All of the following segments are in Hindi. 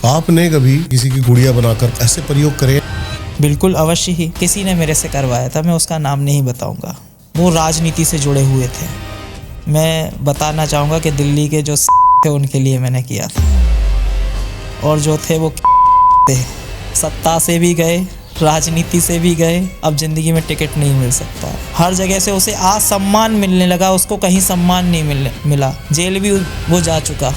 आपने कभी किसी की गुड़िया बनाकर ऐसे प्रयोग करे? बिल्कुल अवश्य ही। किसी ने मेरे से करवाया था, मैं उसका नाम नहीं बताऊंगा। वो राजनीति से जुड़े हुए थे। मैं बताना चाहूँगा कि दिल्ली के जो थे उनके लिए मैंने किया था, और जो थे वो थे। सत्ता से भी गए, राजनीति से भी गए, अब ज़िंदगी में टिकट नहीं मिल सकता। हर जगह से उसे असम्मान मिलने लगा, उसको कहीं सम्मान नहीं मिला। जेल भी वो जा चुका।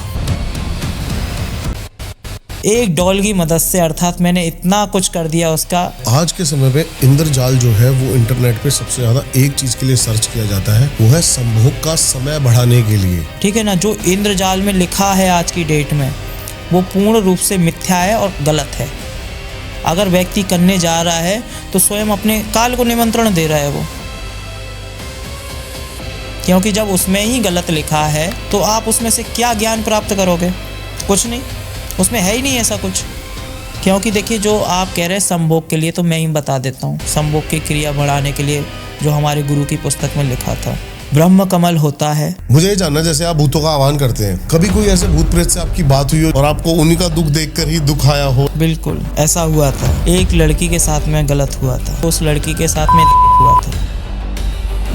एक डॉल की मदद से, अर्थात मैंने इतना कुछ कर दिया उसका। आज के समय पे इंद्रजाल जो है वो इंटरनेट पे सबसे ज्यादा एक चीज के लिए सर्च किया जाता है, वो है संभोग का समय बढ़ाने के लिए। ठीक है ना। जो इंद्रजाल में लिखा है आज की डेट में, वो पूर्ण रूप से मिथ्या है और गलत है। अगर व्यक्ति करने जा रहा है तो स्वयं अपने काल को निमंत्रण दे रहा है वो, क्योंकि जब उसमें ही गलत लिखा है तो आप उसमें से क्या ज्ञान प्राप्त करोगे? कुछ नहीं, उसमें है ही नहीं ऐसा कुछ। क्योंकि देखिए, जो आप कह रहे हैं संभोग के लिए, तो मैं ही बता देता हूँ। संभोग की क्रिया बढ़ाने के लिए जो हमारे गुरु की पुस्तक में लिखा था, ब्रह्म कमल होता है। मुझे ये जानना, जैसे आप भूतों का आह्वान करते हैं, कभी कोई ऐसे भूत प्रेत से आपकी बात हुई हो और आपको उन्हीं का दुख देखकर ही दुख आया हो? बिल्कुल ऐसा हुआ था। एक लड़की के साथ में गलत हुआ था। उस लड़की के साथ में हुआ था।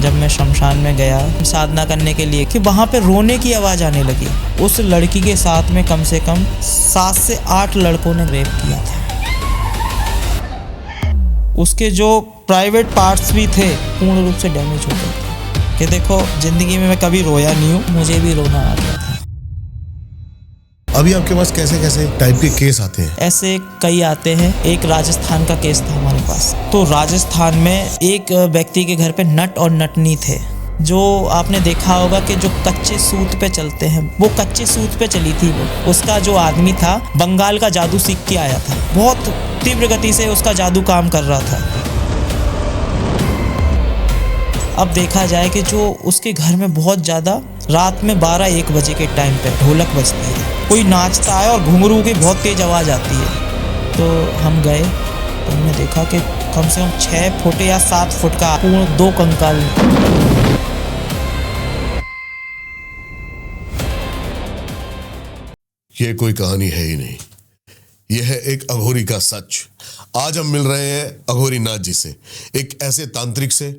जब मैं शमशान में गया साधना करने के लिए, कि वहाँ पे रोने की आवाज़ आने लगी। उस लड़की के साथ में कम से कम 7 से 8 लड़कों ने रेप किया था। उसके जो प्राइवेट पार्ट्स भी थे पूर्ण रूप से डैमेज हो गए थे। कि देखो, ज़िंदगी में मैं कभी रोया नहीं हूँ, मुझे भी रोना आ गया था। अभी आपके पास कैसे कैसे टाइप के केस आते हैं? ऐसे कई आते हैं। एक राजस्थान का केस था हमारे पास। तो राजस्थान में एक व्यक्ति के घर पे नट और नटनी थे। जो आपने देखा होगा कि जो कच्चे सूत पे चलते हैं, वो कच्चे सूत पे चली थी वो। उसका जो आदमी था, बंगाल का जादू सीख के आया था। बहुत तीव्र गति से उसका जादू काम कर रहा था। अब देखा जाए कि जो उसके घर में बहुत ज़्यादा रात में 12-1 बजे के टाइम पे ढोलक बजती है, कोई नाचता है और घुंघरू की बहुत तेज आवाज़ आती है। तो हम गए तो हमने देखा कि कम से कम 6 फुट या 7 फुट का पूर्ण 2 कंकाल। ये कोई कहानी है ही नहीं, यह है एक अघोरी का सच। आज हम मिल रहे हैं अघोरी नाथ जी से, एक ऐसे तांत्रिक से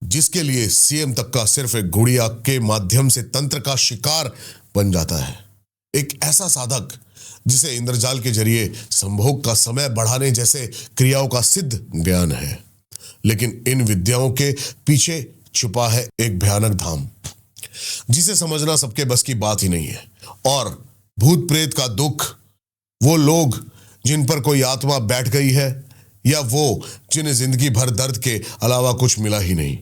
जिसके लिए सीएम तक का सिर्फ एक गुड़िया के माध्यम से तंत्र का शिकार बन जाता है। एक ऐसा साधक जिसे इंद्रजाल के जरिए संभोग का समय बढ़ाने जैसे क्रियाओं का सिद्ध ज्ञान है। लेकिन इन विद्याओं के पीछे छुपा है एक भयानक धाम, जिसे समझना सबके बस की बात ही नहीं है। और भूत प्रेत का दुख, वो लोग जिन पर कोई आत्मा बैठ गई है, या वो जिन्हें जिंदगी भर दर्द के अलावा कुछ मिला ही नहीं,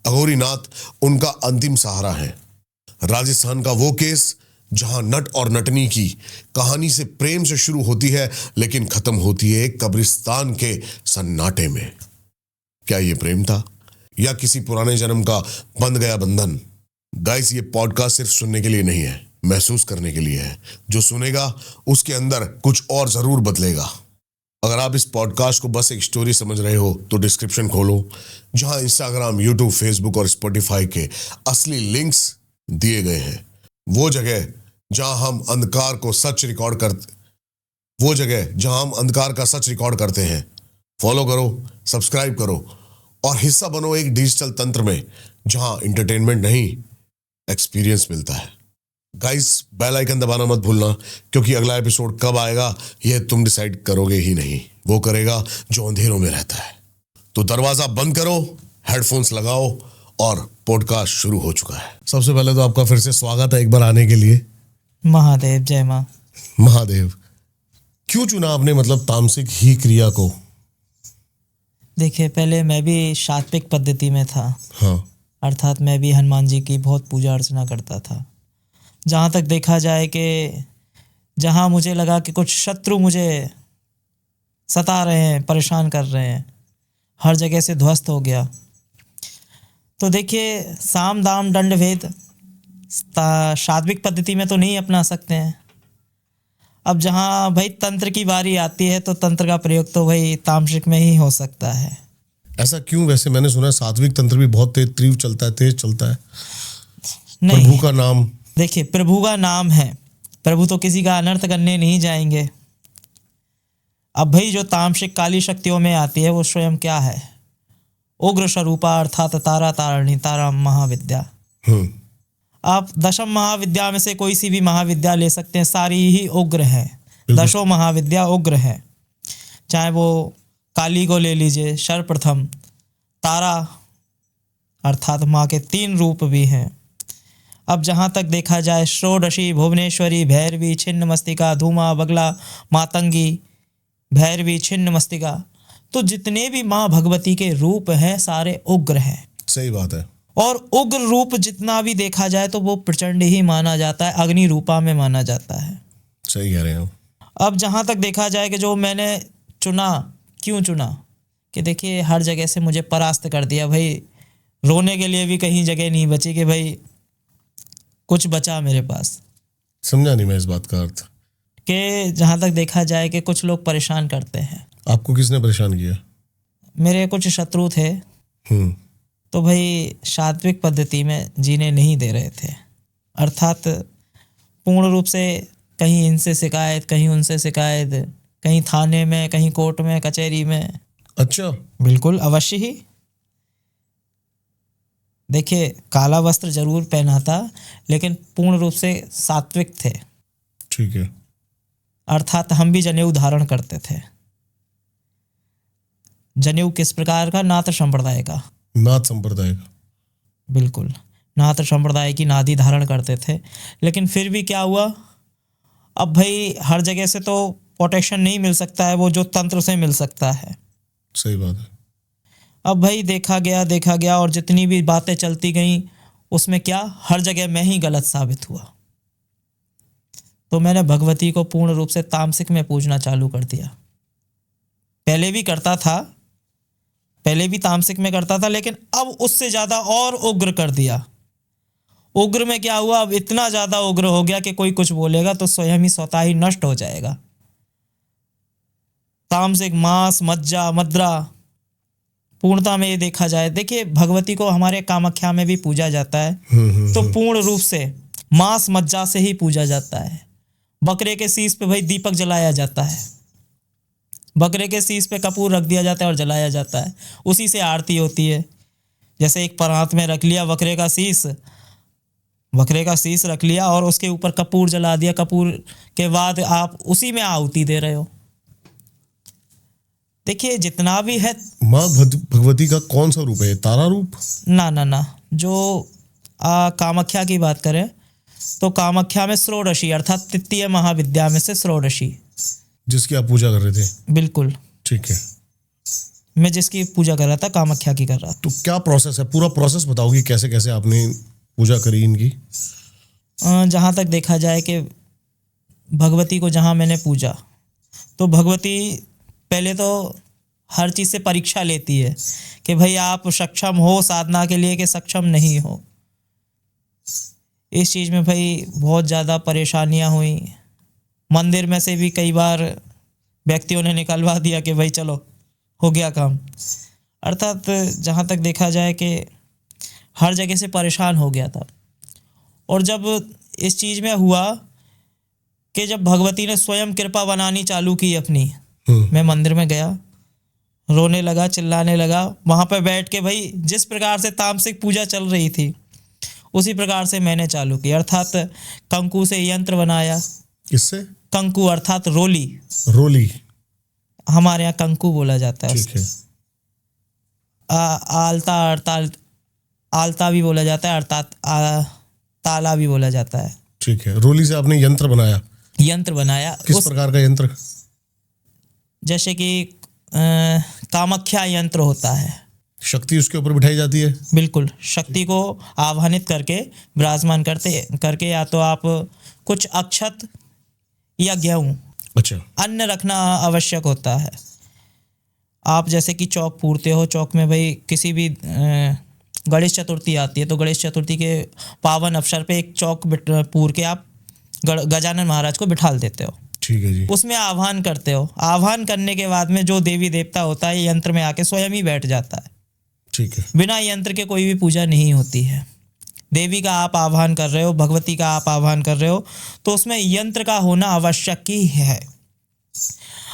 अघोरी नाथ उनका अंतिम सहारा है। राजस्थान का वो केस जहां नट और नटनी की कहानी से प्रेम से शुरू होती है, लेकिन खत्म होती है एक कब्रिस्तान के सन्नाटे में। क्या ये प्रेम था या किसी पुराने जन्म का बंध गया बंधन? गाइस, ये पॉडकास्ट सिर्फ सुनने के लिए नहीं है, महसूस करने के लिए है। जो सुनेगा उसके अंदर कुछ और जरूर बदलेगा। अगर आप इस पॉडकास्ट को बस एक स्टोरी समझ रहे हो तो डिस्क्रिप्शन खोलो, जहां इंस्टाग्राम, यूट्यूब, फेसबुक और स्पॉटिफाई के असली लिंक्स दिए गए हैं। वो जगह जहां हम अंधकार का सच रिकॉर्ड करते हैं। फॉलो करो, सब्सक्राइब करो और हिस्सा बनो एक डिजिटल तंत्र में जहां एंटरटेनमेंट नहीं, एक्सपीरियंस मिलता है। गाइस, बेल आइकन दबाना मत भूलना, क्योंकि अगला एपिसोड कब आएगा यह तुम डिसाइड करोगे ही नहीं, वो करेगा जो अंधेरों में रहता है। तो दरवाजा बंद करो, हेडफोन्स लगाओ और पॉडकास्ट शुरू हो चुका है। सबसे पहले तो आपका फिर से स्वागत है एक बार आने के लिए। महादेव, जय माँ। महादेव, क्यों चुना आपने मतलब तामसिक ही क्रिया को? देखिए, पहले मैं भी सात्विक पद्धति में था। हाँ। अर्थात मैं भी हनुमान जी की बहुत पूजा अर्चना करता था। जहाँ तक देखा जाए कि जहाँ मुझे लगा कि कुछ शत्रु मुझे सता रहे हैं, परेशान कर रहे हैं, हर जगह से ध्वस्त हो गया। तो देखिए, साम दाम दंड भेद सात्विक पद्धति में तो नहीं अपना सकते हैं। अब जहाँ भाई तंत्र की बारी आती है तो तंत्र का प्रयोग तो भाई तामसिक में ही हो सकता है। ऐसा क्यों? वैसे मैंने सुना है सात्विक तंत्र भी बहुत तेज चलता है। नहीं, प्रभु का नाम, देखिए, प्रभु का नाम है। प्रभु तो किसी का अनर्थ करने नहीं जाएंगे। अब भाई जो तामसिक काली शक्तियों में आती है वो स्वयं क्या है? उग्र स्वरूपा अर्थात तारा तारणी तारा महाविद्या। हम्म। आप दशम महाविद्या में से कोई सी भी महाविद्या ले सकते हैं, सारी ही उग्र है। दशो महाविद्या उग्र है। चाहे वो काली को ले लीजिए, सर्वप्रथम तारा अर्थात माँ के 3 रूप भी हैं। अब जहाँ तक देखा जाए षोडशी, भुवनेश्वरी, भैरवी, छिन्न मस्तिका, धूमा, बगला, मातंगी, भैरवी, छिन्न मस्तिका, तो जितने भी माँ भगवती के रूप हैं सारे उग्र हैं। सही बात है। और उग्र रूप जितना भी देखा जाए तो वो प्रचंड ही माना जाता है, अग्नि रूपा में माना जाता है। सही कह रहे हैं। अब जहाँ तक देखा जाए कि जो मैंने चुना, क्यों चुना कि देखिए हर जगह से मुझे परास्त कर दिया भाई, रोने के लिए भी कहीं जगह नहीं बची कि भाई कुछ बचा मेरे पास। समझा नहीं मैं इस बात का अर्थ। कि जहाँ तक देखा जाए कि कुछ लोग परेशान करते हैं। आपको किसने परेशान किया? मेरे कुछ शत्रु थे, तो भाई सात्विक पद्धति में जीने नहीं दे रहे थे, अर्थात पूर्ण रूप से कहीं इनसे शिकायत, कहीं उनसे शिकायत, कहीं थाने में, कहीं कोर्ट में, कचहरी में। अच्छा। बिल्कुल अवश्य ही। देखिए काला वस्त्र जरूर पहना था लेकिन पूर्ण रूप से सात्विक थे। ठीक है। अर्थात हम भी जनेऊ धारण करते थे। जनेऊ किस प्रकार का? नाथ संप्रदाय का। नाथ संप्रदाय का। बिल्कुल, नाथ संप्रदाय की नादी धारण करते थे। लेकिन फिर भी क्या हुआ, अब भाई हर जगह से तो प्रोटेक्शन नहीं मिल सकता है, वो जो तंत्र से मिल सकता है। सही बात है। अब भाई देखा गया और जितनी भी बातें चलती गईं उसमें क्या, हर जगह मैं ही गलत साबित हुआ। तो मैंने भगवती को पूर्ण रूप से तामसिक में पूजना चालू कर दिया। पहले भी करता था, पहले भी तामसिक में करता था, लेकिन अब उससे ज्यादा और उग्र कर दिया। उग्र में क्या हुआ, अब इतना ज्यादा उग्र हो गया कि कोई कुछ बोलेगा तो स्वयं ही स्वतः ही नष्ट हो जाएगा। तामसिक मांस, मज्जा, मद्रा, पूर्णता में ये देखा जाए, देखिए भगवती को हमारे कामाख्या में भी पूजा जाता है, तो पूर्ण रूप से मांस मज्जा से ही पूजा जाता है। बकरे के शीश पे भाई दीपक जलाया जाता है, बकरे के शीश पे कपूर रख दिया जाता है और जलाया जाता है, उसी से आरती होती है। जैसे एक परात में रख लिया बकरे का शीश रख लिया और उसके ऊपर कपूर जला दिया, कपूर के बाद आप उसी में आहुति दे रहे हो। देखिए जितना भी है, माँ भगवती का कौन सा रूप है? तारा रूप? ना, जो कामाख्या की बात करें तो कामाख्या में षोडशी अर्थात तृतीय महाविद्या में से षोडशी, जिसकी आप पूजा कर रहे थे। बिल्कुल ठीक है। मैं जिसकी पूजा कर रहा था कामाख्या की कर रहा था। तो क्या प्रोसेस है? पूरा प्रोसेस बताओगी कैसे कैसे आपने पूजा करी इनकी? जहाँ तक देखा जाए कि भगवती को जहाँ मैंने पूजा, तो भगवती पहले तो हर चीज़ से परीक्षा लेती है कि भाई आप सक्षम हो साधना के लिए कि सक्षम नहीं हो। इस चीज़ में भाई बहुत ज़्यादा परेशानियाँ हुई। मंदिर में से भी कई बार व्यक्तियों ने निकलवा दिया कि भाई चलो हो गया काम। अर्थात जहाँ तक देखा जाए कि हर जगह से परेशान हो गया था। और जब इस चीज़ में हुआ कि जब भगवती ने स्वयं कृपा बनानी चालू की अपनी, मैं मंदिर में गया, रोने लगा, चिल्लाने लगा। वहाँ पर बैठ के भाई जिस प्रकार से तामसिक पूजा चल रही थी उसी प्रकार से मैंने चालू की। अर्थात कंकु से यंत्र बनाया। किससे? कंकु अर्थात रोली। रोली हमारे यहाँ कंकु बोला जाता है। ठीक है। आलता भी बोला जाता है, अर्थात ताला भी बोला जाता है। ठीक है। रोली से आपने यंत्र बनाया? यंत्र बनाया। किस प्रकार का यंत्र? जैसे कि कामाख्या यंत्र होता है। शक्ति उसके ऊपर बिठाई जाती है? बिल्कुल, शक्ति को आवाहनित करके विराजमान करके या तो आप कुछ अक्षत या गेहूं, अच्छा, अन्न रखना आवश्यक होता है। आप जैसे कि चौक पूरते हो, चौक में भाई किसी भी गणेश चतुर्थी आती है तो गणेश चतुर्थी के पावन अवसर पे एक चौक पूर के आप गजानन महाराज को बिठाल देते हो। ठीक है जी। उसमें आह्वान करते हो। आह्वान करने के बाद में जो देवी देवता होता है यंत्र में आके स्वयं ही बैठ जाता है। ठीक है। बिना यंत्र के कोई भी पूजा नहीं होती है। देवी का आप आह्वान कर रहे हो, भगवती का आप आह्वान कर रहे हो, तो उसमें यंत्र का होना आवश्यक ही है।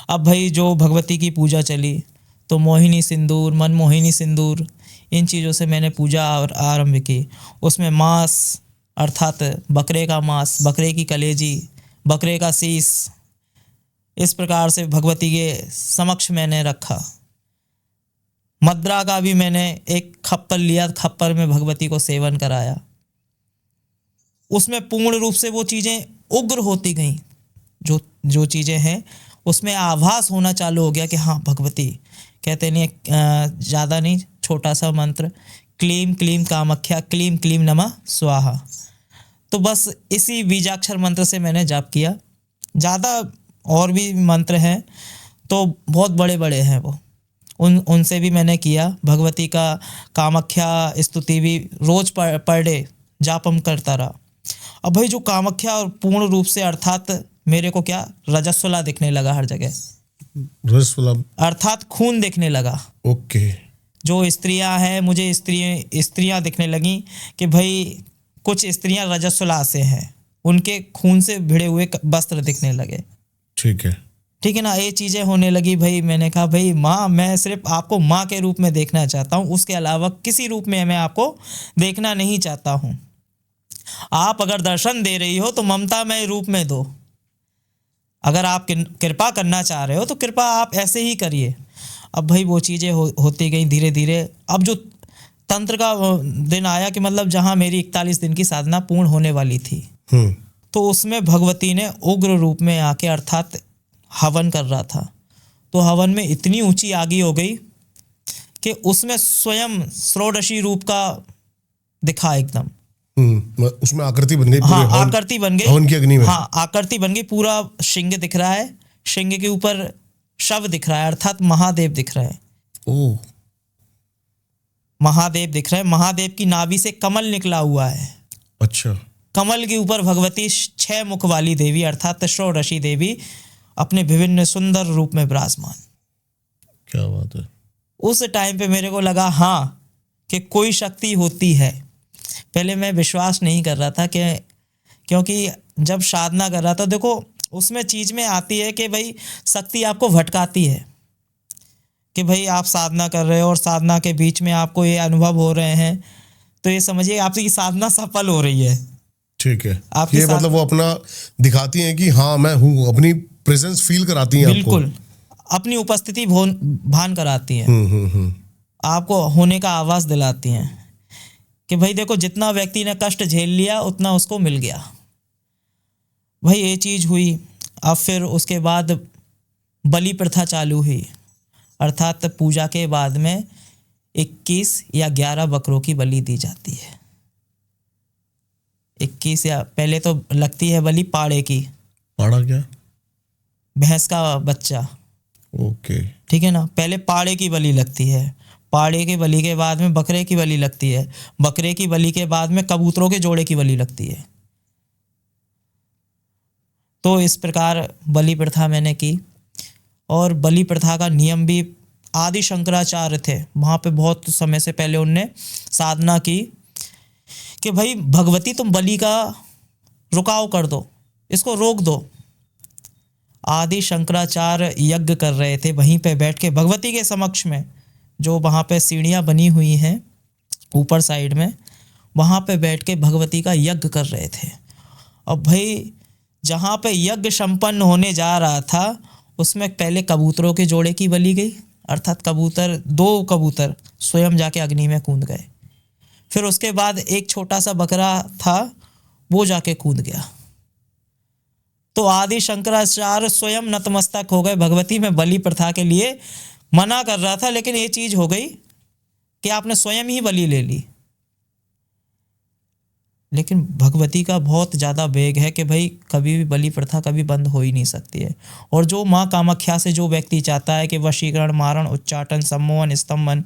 अब भाई जो भगवती की पूजा चली तो मोहिनी सिंदूर, मनमोहिनी सिंदूर, इन चीज़ों से मैंने पूजा आरंभ की। उसमें मांस अर्थात बकरे का मांस, बकरे की कलेजी, बकरे का शीस, इस प्रकार से भगवती के समक्ष मैंने रखा। मद्रा का भी मैंने एक खप्पर लिया, खप्पर में भगवती को सेवन कराया। उसमें पूर्ण रूप से वो चीज़ें उग्र होती गईं, जो चीज़ें हैं उसमें आभास होना चालू हो गया कि हाँ भगवती, कहते नहीं ज़्यादा नहीं, छोटा सा मंत्र, क्लीम क्लीम कामाख्या, क्लीम क्लीम नमः स्वाहा। तो बस इसी बीजाक्षर मंत्र से मैंने जाप किया। ज़्यादा और भी मंत्र हैं तो बहुत बड़े बड़े हैं वो, उनसे भी मैंने किया। भगवती का कामाख्या स्तुति भी रोज पर डे जापम करता रहा। अब भाई जो कामाख्या और पूर्ण रूप से अर्थात मेरे को क्या रजस्वला दिखने लगा हर जगह, रजस्वला अर्थात खून दिखने लगा। ओके। जो स्त्रियां हैं, मुझे स्त्रियां दिखने लगी कि भाई कुछ स्त्रियां रजस्वला से हैं, उनके खून से भिड़े हुए वस्त्र दिखने लगे। ठीक है ना, ये चीज़ें होने लगी। भाई मैंने कहा भाई माँ, मैं सिर्फ आपको माँ के रूप में देखना चाहता हूँ, उसके अलावा किसी रूप में मैं आपको देखना नहीं चाहता हूँ। आप अगर दर्शन दे रही हो तो ममतामय रूप में दो। अगर आप कृपा करना चाह रहे हो तो कृपा आप ऐसे ही करिए। अब भाई वो चीज़ें होती गई धीरे धीरे। अब जो तंत्र का दिन आया कि मतलब जहाँ मेरी 41 दिन की साधना पूर्ण होने वाली थी, तो उसमें भगवती ने उग्र रूप में आके अर्थात हवन कर रहा था। तो हवन में इतनी ऊंची आगी हो गई कि उसमें स्वयं षोडशी रूप का दिखा एकदम। उसमें आकृति बन गई। हाँ, आकृति बन गई हवन की अग्नि में। हाँ, आकृति बन गई। पूरा सिंह दिख रहा है, सिंह के ऊपर शव दिख रहा है, अर्थात महादेव दिख रहे हैं। ओह, महादेव दिख रहे हैं। महादेव की नाभि से कमल निकला हुआ है। अच्छा। कमल के ऊपर भगवती 6 मुख वाली देवी अर्थात षोडशी देवी अपने विभिन्न सुंदर रूप में विराजमान। क्या बात है। उस टाइम पे मेरे को लगा हाँ कि कोई शक्ति होती है। पहले मैं विश्वास नहीं कर रहा था कि, क्योंकि जब साधना कर रहा था, देखो उसमें चीज़ में आती है कि भाई शक्ति आपको भटकाती है कि भाई आप साधना कर रहे हो और साधना के बीच में आपको ये अनुभव हो रहे हैं, तो ये समझिए आपकी साधना सफल हो रही है। ठीक है, ये मतलब वो अपना दिखाती हैं कि हाँ मैं हूँ, अपनी प्रेजेंस फील कराती हैं। बिल्कुल, अपनी उपस्थिति भान कराती हैं। आपको होने का आवाज दिलाती हैं कि भाई देखो जितना व्यक्ति ने कष्ट झेल लिया उतना उसको मिल गया। भाई ये चीज़ हुई। अब फिर उसके बाद बलि प्रथा चालू हुई, अर्थात पूजा के बाद में 21 या 11 बकरों की बलि दी जाती है। 21 या पहले तो लगती है बलि पाड़े की। पाड़ा क्या? भैंस का बच्चा। ओके, ठीक है ना, पहले पाड़े की बलि लगती है। पाड़े की बलि के बाद में बकरे की बलि लगती है। बकरे की बलि के बाद में कबूतरों के जोड़े की बलि लगती है। तो इस प्रकार बलि प्रथा मैंने की। और बलि प्रथा का नियम भी आदि शंकराचार्य थे, वहाँ पे बहुत समय से पहले उनने साधना की कि भाई भगवती तुम बलि का रुकाव कर दो, इसको रोक दो। आदि शंकराचार्य यज्ञ कर रहे थे वहीं पे बैठ के भगवती के समक्ष में, जो वहाँ पे सीढ़ियाँ बनी हुई हैं ऊपर साइड में, वहाँ पे बैठ के भगवती का यज्ञ कर रहे थे। अब भाई जहाँ पे यज्ञ संपन्न होने जा रहा था उसमें पहले कबूतरों के जोड़े की बलि गई, अर्थात कबूतर 2 कबूतर स्वयं जाके अग्नि में कूद गए। फिर उसके बाद एक छोटा सा बकरा था, वो जाके कूद गया। तो आदि शंकराचार्य स्वयं नतमस्तक हो गए भगवती में बलि प्रथा के लिए मना कर रहा था, लेकिन ये चीज हो गई कि आपने स्वयं ही बलि ले ली। लेकिन भगवती का बहुत ज़्यादा वेग है कि भाई कभी भी बलि प्रथा कभी बंद हो ही नहीं सकती है। और जो माँ कामाख्या से जो व्यक्ति चाहता है कि वशीकरण, मारण, उच्चाटन, सम्मोहन, स्तंभन,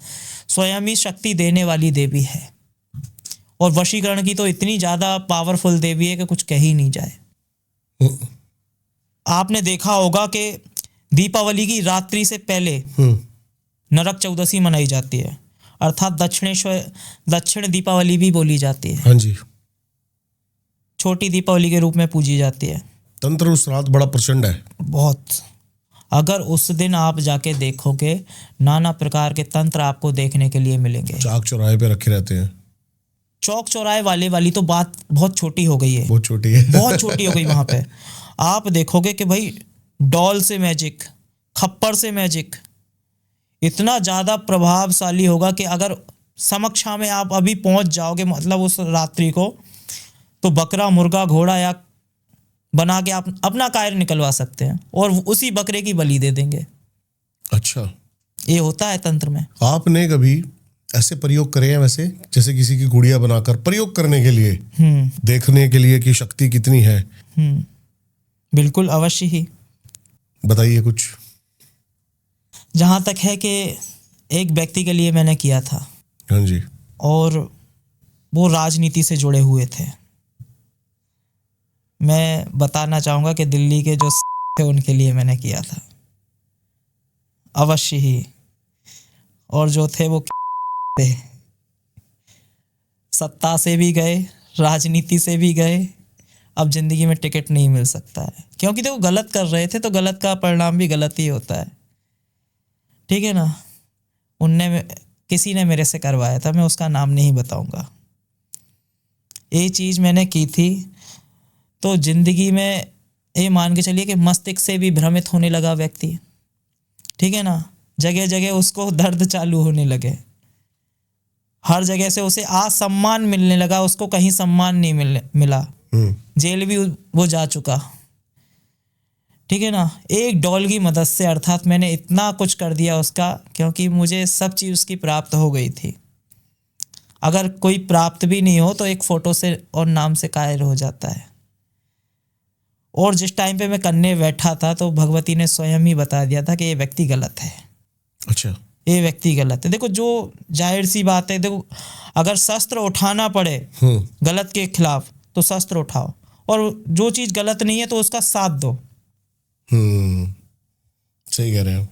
स्वयं ही शक्ति देने वाली देवी है। और वशीकरण की तो इतनी ज़्यादा पावरफुल देवी है कि कुछ कह ही नहीं जाए। आपने देखा होगा कि दीपावली की रात्रि से पहले नरक चौदशी मनाई जाती है, अर्थात दक्षिण दीपावली भी बोली जाती है। हाँ जी, छोटी दीपावली के रूप में पूजी जाती है। तंत्र उस रात बड़ा प्रचंड है। बहुत अगर उस दिन आप जाके देखोगे, नाना प्रकार के तंत्र आपको देखने के लिए मिलेंगे। चाक चौराहे पे रखे रहते हैं। चौक चौराहे वाली तो बात बहुत छोटी हो गई है, बहुत छोटी है। बहुत छोटी हो गई। वहां पे आप देखोगे कि भाई डॉल से मैजिक, खप्पर से मैजिक इतना ज्यादा प्रभावशाली होगा कि अगर समक्षा में आप अभी पहुंच जाओगे, मतलब उस रात्रि को, तो बकरा, मुर्गा, घोड़ा या बना के आप अपना कायर निकलवा सकते हैं और उसी बकरे की बलि दे देंगे। अच्छा, ये होता है तंत्र में। आपने कभी ऐसे प्रयोग करे हैं वैसे, जैसे किसी की गुड़िया बनाकर प्रयोग करने के लिए, देखने के लिए कि शक्ति कितनी है? बिल्कुल, अवश्य ही। बताइए कुछ। जहां तक है कि एक व्यक्ति के लिए मैंने किया था। हाँ जी। और वो राजनीति से जुड़े हुए थे। मैं बताना चाहूंगा कि दिल्ली के जो थे उनके लिए मैंने किया था, अवश्य ही। और जो थे वो थे, सत्ता से भी गए, राजनीति से भी गए। अब जिंदगी में टिकट नहीं मिल सकता है, क्योंकि तो वो गलत कर रहे थे, तो गलत का परिणाम भी गलत ही होता है। ठीक है ना। किसी ने मेरे से करवाया था, मैं उसका नाम नहीं बताऊंगा। ये चीज मैंने की थी, तो जिंदगी में ये मान के चलिए कि मस्तिष्क से भी भ्रमित होने लगा व्यक्ति। ठीक है ना। जगह जगह उसको दर्द चालू होने लगे, हर जगह से उसे असम्मान मिलने लगा, उसको कहीं सम्मान नहीं मिला। जेल भी वो जा चुका। ठीक है ना। एक डॉल की मदद से, अर्थात मैंने इतना कुछ कर दिया उसका, क्योंकि मुझे सब चीज उसकी प्राप्त हो गई थी। अगर कोई प्राप्त भी नहीं हो तो एक फोटो से और नाम से कायर हो जाता है। और जिस टाइम पे मैं करने बैठा था, तो भगवती ने स्वयं ही बता दिया था कि ये व्यक्ति गलत है। अच्छा। ये व्यक्ति गलत है। देखो, जो जाहिर सी बात है, देखो, अगर शस्त्र उठाना पड़े गलत के खिलाफ तो शस्त्र उठाओ, और जो चीज गलत नहीं है तो उसका साथ दो। सही कह रहे हैं।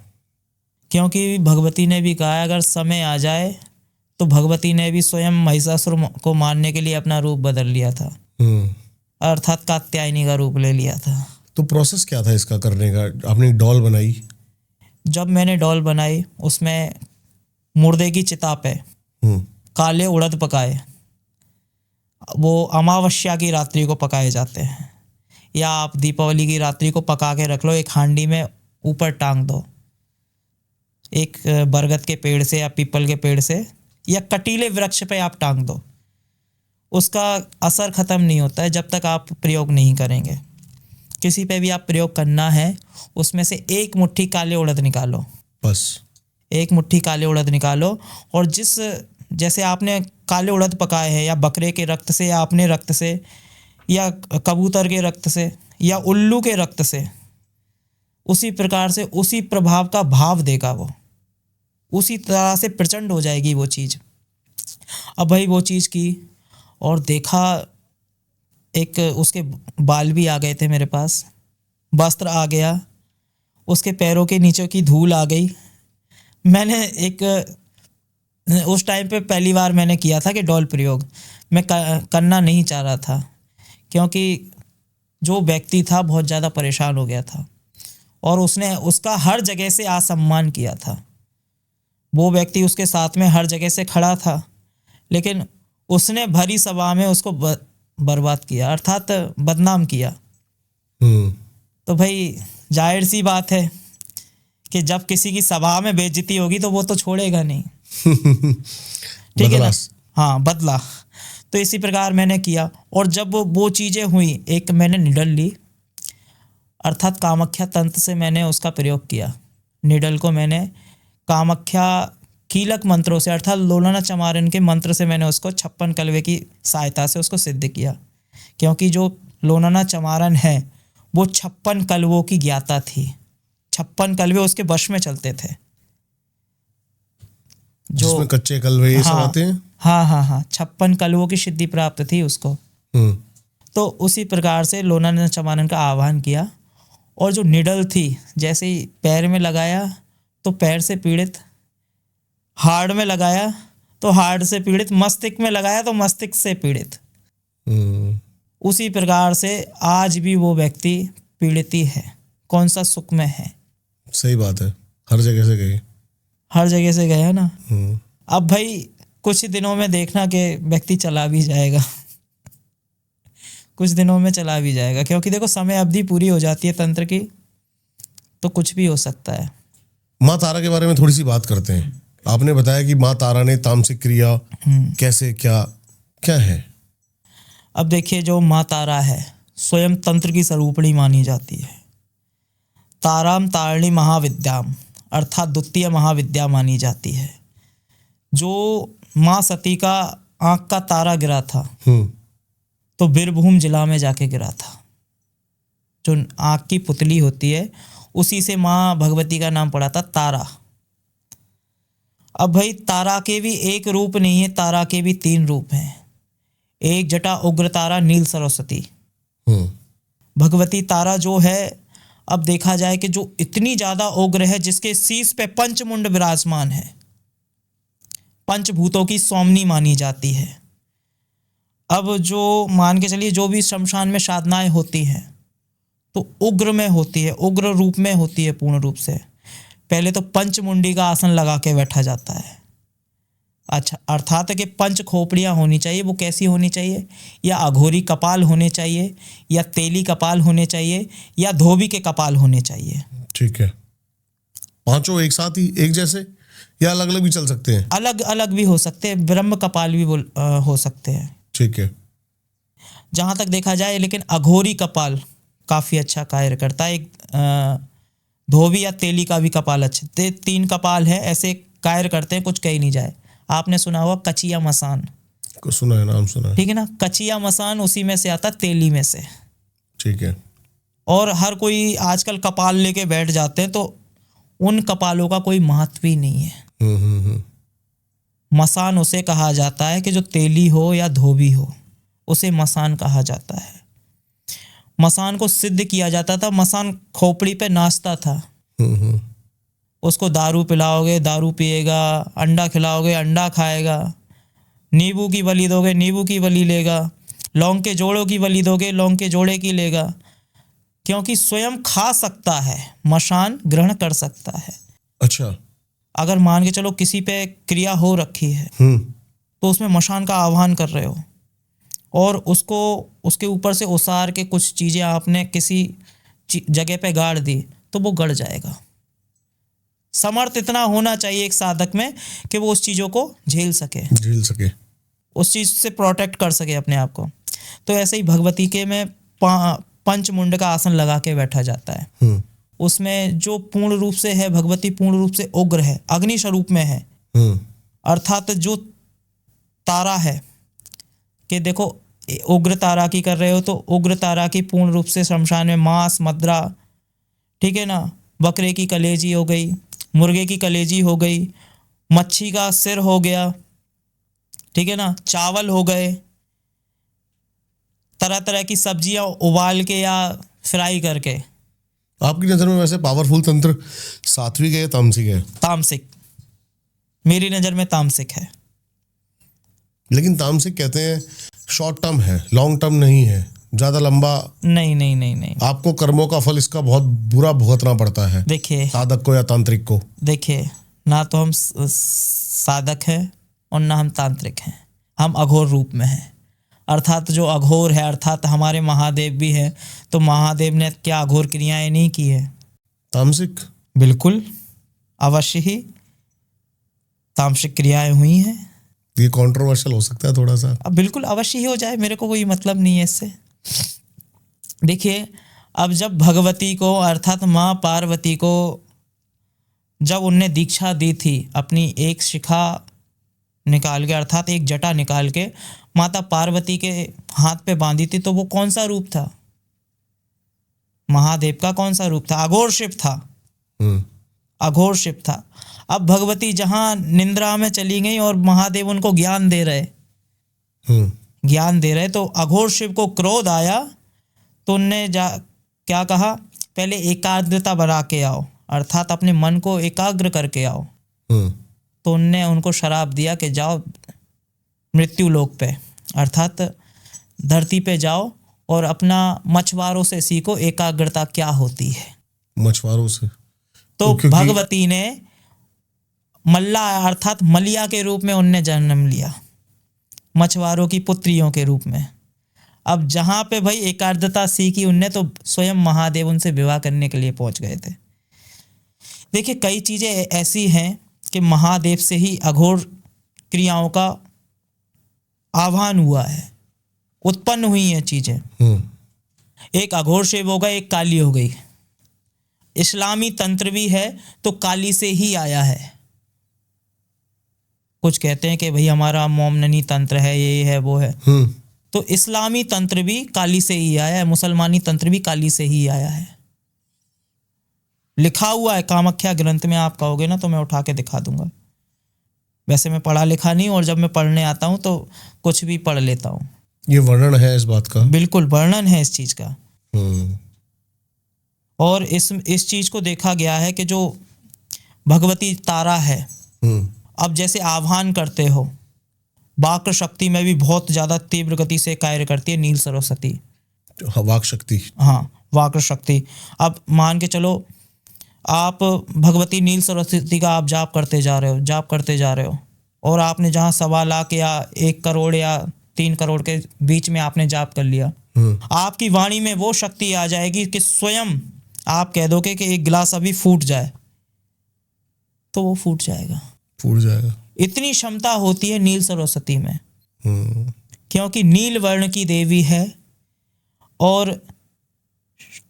क्योंकि भगवती ने भी कहा है, अगर समय आ जाए तो भगवती ने भी स्वयं महिषासुर को मारने के लिए अपना रूप बदल लिया था, अर्थात कात्यायनी का रूप ले लिया था। तो प्रोसेस क्या था इसका करने का? आपने डॉल बनाई? जब मैंने डॉल बनाई, उसमें मुर्दे की चिता पे काले उड़द पकाए, वो अमावस्या की रात्रि को पकाए जाते हैं, या आप दीपावली की रात्रि को पका के रख लो, एक हांडी में ऊपर टांग दो, एक बरगद के पेड़ से या पीपल के पेड़ से या कटीले वृक्ष पे आप टांग दो। उसका असर खत्म नहीं होता है जब तक आप प्रयोग नहीं करेंगे। किसी पे भी आप प्रयोग करना है, उसमें से एक मुट्ठी काले उड़द निकालो, बस एक मुट्ठी काले उड़द निकालो, और जैसे आपने काले उड़द पकाए हैं, या बकरे के रक्त से, या अपने रक्त से, या कबूतर के रक्त से, या उल्लू के रक्त से, उसी प्रकार से उसी प्रभाव का भाव देगा वो, उसी तरह से प्रचंड हो जाएगी वो चीज़। अब भाई वो चीज़ की, और देखा, एक उसके बाल भी आ गए थे मेरे पास, वस्त्र आ गया, उसके पैरों के नीचे की धूल आ गई। मैंने उस टाइम पे पहली बार मैंने किया था कि डॉल प्रयोग मैं करना नहीं चाह रहा था, क्योंकि जो व्यक्ति था बहुत ज़्यादा परेशान हो गया था, और उसने उसका हर जगह से असम्मान किया था। वो व्यक्ति उसके साथ में हर जगह से खड़ा था, लेकिन उसने भरी सभा में उसको बर्बाद किया, अर्थात बदनाम किया। तो भाई जाहिर सी बात है कि जब किसी की सभा में बेइज्जती होगी तो वो तो छोड़ेगा नहीं। ठीक है ना। हाँ, बदला। तो इसी प्रकार मैंने किया, और जब वो चीज़ें हुई, एक मैंने निडल ली, अर्थात कामाख्या तंत्र से मैंने उसका प्रयोग किया। निडल को मैंने कामाख्या कीलक मंत्रों से, अर्थात लोलाना चमारन के मंत्र से मैंने उसको 56 कलवे की सहायता से उसको सिद्ध किया, क्योंकि जो लोलाना चमारन है वो 56 कलवों की ज्ञाता थी। 56 कलवे उसके वश में चलते थे, जो जिसमें कच्चे कलवे ये सब आते हैं। हाँ, 56 कलवों की सिद्धि प्राप्त थी उसको। तो उसी प्रकार से लोलाना चमारन का आह्वान किया, और जो निडल थी, जैसे ही पैर में लगाया तो पैर से पीड़ित, हार्ड में लगाया तो हार्ड से पीड़ित, मस्तिष्क में लगाया तो मस्तिष्क से पीड़ित। उसी प्रकार से आज भी वो व्यक्ति पीड़ित ही है, कौन सा सुख में है। सही बात है, हर जगह से गए। हर जगह से गया ना। अब भाई कुछ दिनों में देखना कि व्यक्ति चला भी जाएगा कुछ दिनों में चला भी जाएगा, क्योंकि देखो समय अवधि पूरी हो जाती है तंत्र की, तो कुछ भी हो सकता है। माँ तारा के बारे में थोड़ी सी बात करते हैं। आपने बताया कि माँ तारा ने तामसिक क्रिया कैसे क्या क्या है। अब देखिए, जो माँ तारा है स्वयं तंत्र की स्वरूपिणी मानी जाती है। ताराम तारिणी महाविद्याम अर्थात द्वितीय महाविद्या मानी जाती है। जो माँ सती का आंख का तारा गिरा था तो बीरभूम जिला में जाके गिरा था। जो आंख की पुतली होती है उसी से माँ भगवती का नाम पड़ा था तारा। अब भाई तारा के भी एक रूप नहीं है, तारा के भी 3 रूप हैं। एक जटा उग्र तारा नील सरस्वती। भगवती तारा जो है, अब देखा जाए कि जो इतनी ज्यादा उग्र है, जिसके शीश पे पंचमुंड विराजमान है, पंचभूतों की स्वामिनी मानी जाती है। अब जो मान के चलिए जो भी शमशान में साधनाएं होती हैं तो उग्र में होती है, उग्र रूप में होती है पूर्ण रूप से। पहले तो पंचमुंडी का आसन लगा के बैठा जाता है। अच्छा, अर्थात है कि पंच खोपड़ियाँ होनी चाहिए। वो कैसी होनी चाहिए? या अघोरी कपाल होने चाहिए, या तेली कपाल होने चाहिए, या धोबी के कपाल होने चाहिए। ठीक है। 5 एक साथ ही एक जैसे या अलग अलग भी चल सकते हैं? अलग अलग भी हो सकते हैं, ब्रह्म कपाल भी हो सकते हैं। ठीक है। जहाँ तक देखा जाए, लेकिन अघोरी कपाल काफ़ी अच्छा कार्य करता है। एक धोबी या तेली का भी कपाल अच्छा, 3 कपाल है, ऐसे कार्य करते हैं, कुछ कही नहीं जाए। आपने सुना हुआ कचिया मसान? सुना है, नाम सुना है। ठीक है ना। कचिया मसान उसी में से आता, तेली में से। ठीक है। और हर कोई आजकल कपाल लेके बैठ जाते हैं, तो उन कपालों का कोई महत्व ही नहीं है। मसान उसे कहा जाता है कि जो तेली हो या धोबी हो, उसे मसान कहा जाता है। मसान को सिद्ध किया जाता था। मसान खोपड़ी पे नाचता था। उसको दारू पिलाओगे दारू पिएगा, अंडा खिलाओगे अंडा खाएगा, नींबू की बलि दोगे नींबू की बलि लेगा, लौंग के जोड़ों की बलि दोगे लौंग के जोड़े की लेगा। क्योंकि स्वयं खा सकता है, मसान ग्रहण कर सकता है। अच्छा। अगर मान के चलो किसी पे क्रिया हो रखी है तो उसमें मसान का आह्वान कर रहे हो और उसको उसके ऊपर से उसार के कुछ चीज़ें आपने किसी जगह पे गाड़ दी तो वो गड़ जाएगा। समर्थ इतना होना चाहिए एक साधक में कि वो उस चीज़ों को झेल सके, उस चीज़ से प्रोटेक्ट कर सके अपने आप को। तो ऐसे ही भगवती के में पंचमुंड का आसन लगा के बैठा जाता है। उसमें जो पूर्ण रूप से है भगवती, पूर्ण रूप से उग्र है, अग्नि स्वरूप में है। अर्थात जो तारा है कि देखो उग्र तारा की कर रहे हो तो उग्र तारा की पूर्ण रूप से शमशान में मांस मद्रा, ठीक है ना, बकरे की कलेजी हो गई, मुर्गे की कलेजी हो गई, मच्छी का सिर हो गया, ठीक है ना, चावल हो गए, तरह तरह की सब्जियां उबाल के या फ्राई करके। आपकी नज़र में वैसे पावरफुल तंत्र सात्विक है या तामसिक है? तामसिक, मेरी नज़र में तामसिक है। लेकिन तामसिक कहते हैं शॉर्ट टर्म है, लॉन्ग टर्म नहीं है, ज्यादा लंबा नहीं। आपको कर्मों का फल इसका बहुत बुरा भुगतना पड़ता है। देखिए साधक को या तांत्रिक को, देखिए ना तो हम साधक हैं और ना हम तांत्रिक हैं, हम अघोर रूप में हैं। अर्थात जो अघोर है, अर्थात हमारे महादेव भी हैं, तो महादेव ने क्या अघोर क्रियाएं नहीं की है? तामसिक, बिल्कुल अवश्य ही तामसिक क्रियाएं हुई हैं। ये कंट्रोवर्शियल हो सकता है थोड़ा सा। अब बिल्कुल अवश्य ही हो जाए, मेरे को कोई मतलब नहीं है इससे। देखिए, अब जब भगवती को अर्थात माँ पार्वती को जब उनने दीक्षा दी थी, अपनी एक शिखा निकाल के अर्थात एक जटा निकाल के माता पार्वती के हाथ पे बांधी थी, तो वो कौन सा रूप था? महादेव का कौन सा रूप था? अघोर शिव था। अघोर शिव था। अब भगवती जहां निंद्रा में चली गई और महादेव उनको ज्ञान दे रहे, तो अघोर शिव को क्रोध आया, तो उनने क्या कहा? पहले एकाग्रता बना के आओ, अर्थात अपने मन को एकाग्र करके आओ। तो उनने उनको शराप दिया कि जाओ मृत्यु लोक पे, अर्थात धरती पे जाओ और अपना मछुआरों से सीखो एकाग्रता क्या होती है। मछुआरों से तो क्योंकि भगवती ने मल्ला अर्थात मलिया के रूप में उनने जन्म लिया, मछुआरों की पुत्रियों के रूप में। अब जहाँ पे भाई एकाग्रता सीखी उनने, तो स्वयं महादेव उनसे विवाह करने के लिए पहुंच गए थे। देखिए, कई चीज़ें ऐसी हैं कि महादेव से ही अघोर क्रियाओं का आह्वान हुआ है, उत्पन्न हुई हैं चीज़ें। एक अघोर शिव हो गए, एक काली हो गई। इस्लामी तंत्र भी है तो काली से ही आया है। कुछ कहते हैं कि भाई हमारा मोमननी तंत्र है, ये है वो है, तो इस्लामी तंत्र भी काली से ही आया है, मुसलमानी तंत्र भी काली से ही आया है। लिखा हुआ है कामाख्या ग्रंथ में, आप कहोगे ना तो मैं उठा के दिखा दूंगा। वैसे मैं पढ़ा लिखा नहीं, और जब मैं पढ़ने आता हूँ तो कुछ भी पढ़ लेता हूँ। ये वर्णन है इस बात का? बिल्कुल वर्णन है इस चीज का। और इस चीज को देखा गया है कि जो भगवती तारा है, अब जैसे आह्वान करते हो, वाक् शक्ति में भी बहुत ज्यादा तीव्र गति से कार्य करती है नील सरस्वती। वाक शक्ति, हाँ, वाक् शक्ति। अब मान के चलो, आप भगवती नील सरस्वती का आप जाप करते जा रहे हो, और आपने जहाँ 1.25 लाख या 1 करोड़ या 3 करोड़ के बीच में आपने जाप कर लिया, आपकी वाणी में वो शक्ति आ जाएगी कि स्वयं आप कह दोगे कि एक गिलास अभी फूट जाए, तो वो फूट जाएगा। इतनी क्षमता होती है नील सरस्वती में, क्योंकि नील वर्ण की देवी है और